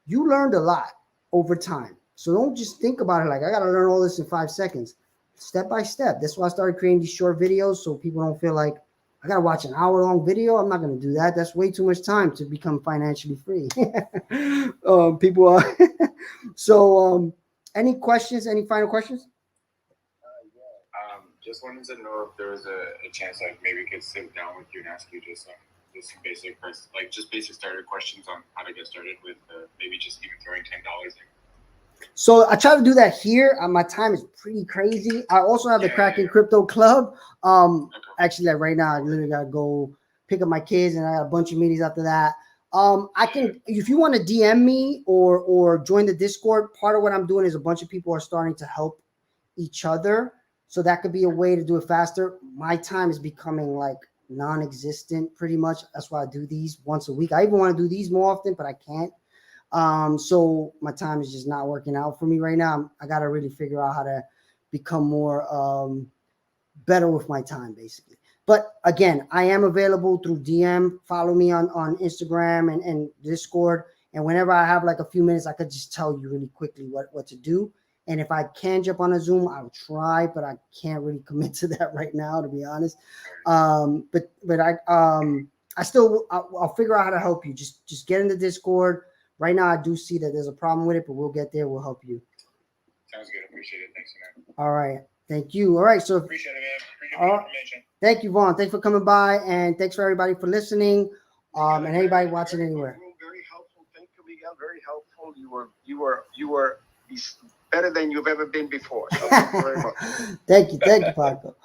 you learned a lot over time. So don't just think about it like, I got to learn all this in 5 seconds. Step by step. That's why I started creating these short videos, so people don't feel like I got to watch an hour-long video. I'm not going to do that. That's way too much time to become financially free. People are. So any questions? Any final questions? Just wanted to know if there was a chance like maybe we could sit down with you and ask you just some just some basic, like just basic starter questions on how to get started with maybe just even throwing $10 in. So I try to do that here. My time is pretty crazy. I also have the Kraken Crypto Club. Actually, like right now, I literally gotta go pick up my kids, and I got a bunch of meetings after that. I can, if you want to DM me or join the Discord. Part of what I'm doing is a bunch of people are starting to help each other, so that could be a way to do it faster. My time is becoming like non-existent, pretty much. That's why I do these once a week. I even want to do these more often, but I can't. So my time is just not working out for me right now. I got to really figure out how to become more better with my time, basically. But again, I am available through DM. Follow me on Instagram and Discord. And whenever I have like a few minutes, I could just tell you really quickly what to do. And if I can jump on a Zoom, I'll try, but I can't really commit to that right now, to be honest. But I'll figure out how to help you. Just get in the Discord. Right now, I do see that there's a problem with it, but we'll get there. We'll help you. Sounds good. Appreciate it. Thanks, man. All right. Thank you. All right. So Appreciate it, man. Appreciate the information. thank you, Vaughn. Thanks for coming by, and thanks for everybody for listening. And anybody watching anywhere. Very helpful. Thank you, Miguel. Very helpful. You were better than you've ever been before. So thank you very much. Thank you, Paco.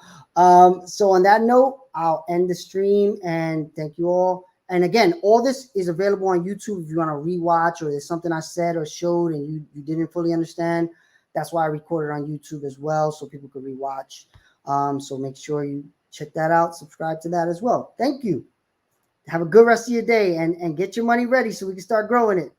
So on that note, I'll end the stream, and thank you all. And again, all this is available on YouTube if you want to rewatch, or there's something I said or showed and you didn't fully understand. That's why I recorded on YouTube as well, so people could rewatch. So make sure you check that out. Subscribe to that as well. Thank you. Have a good rest of your day, and get your money ready so we can start growing it.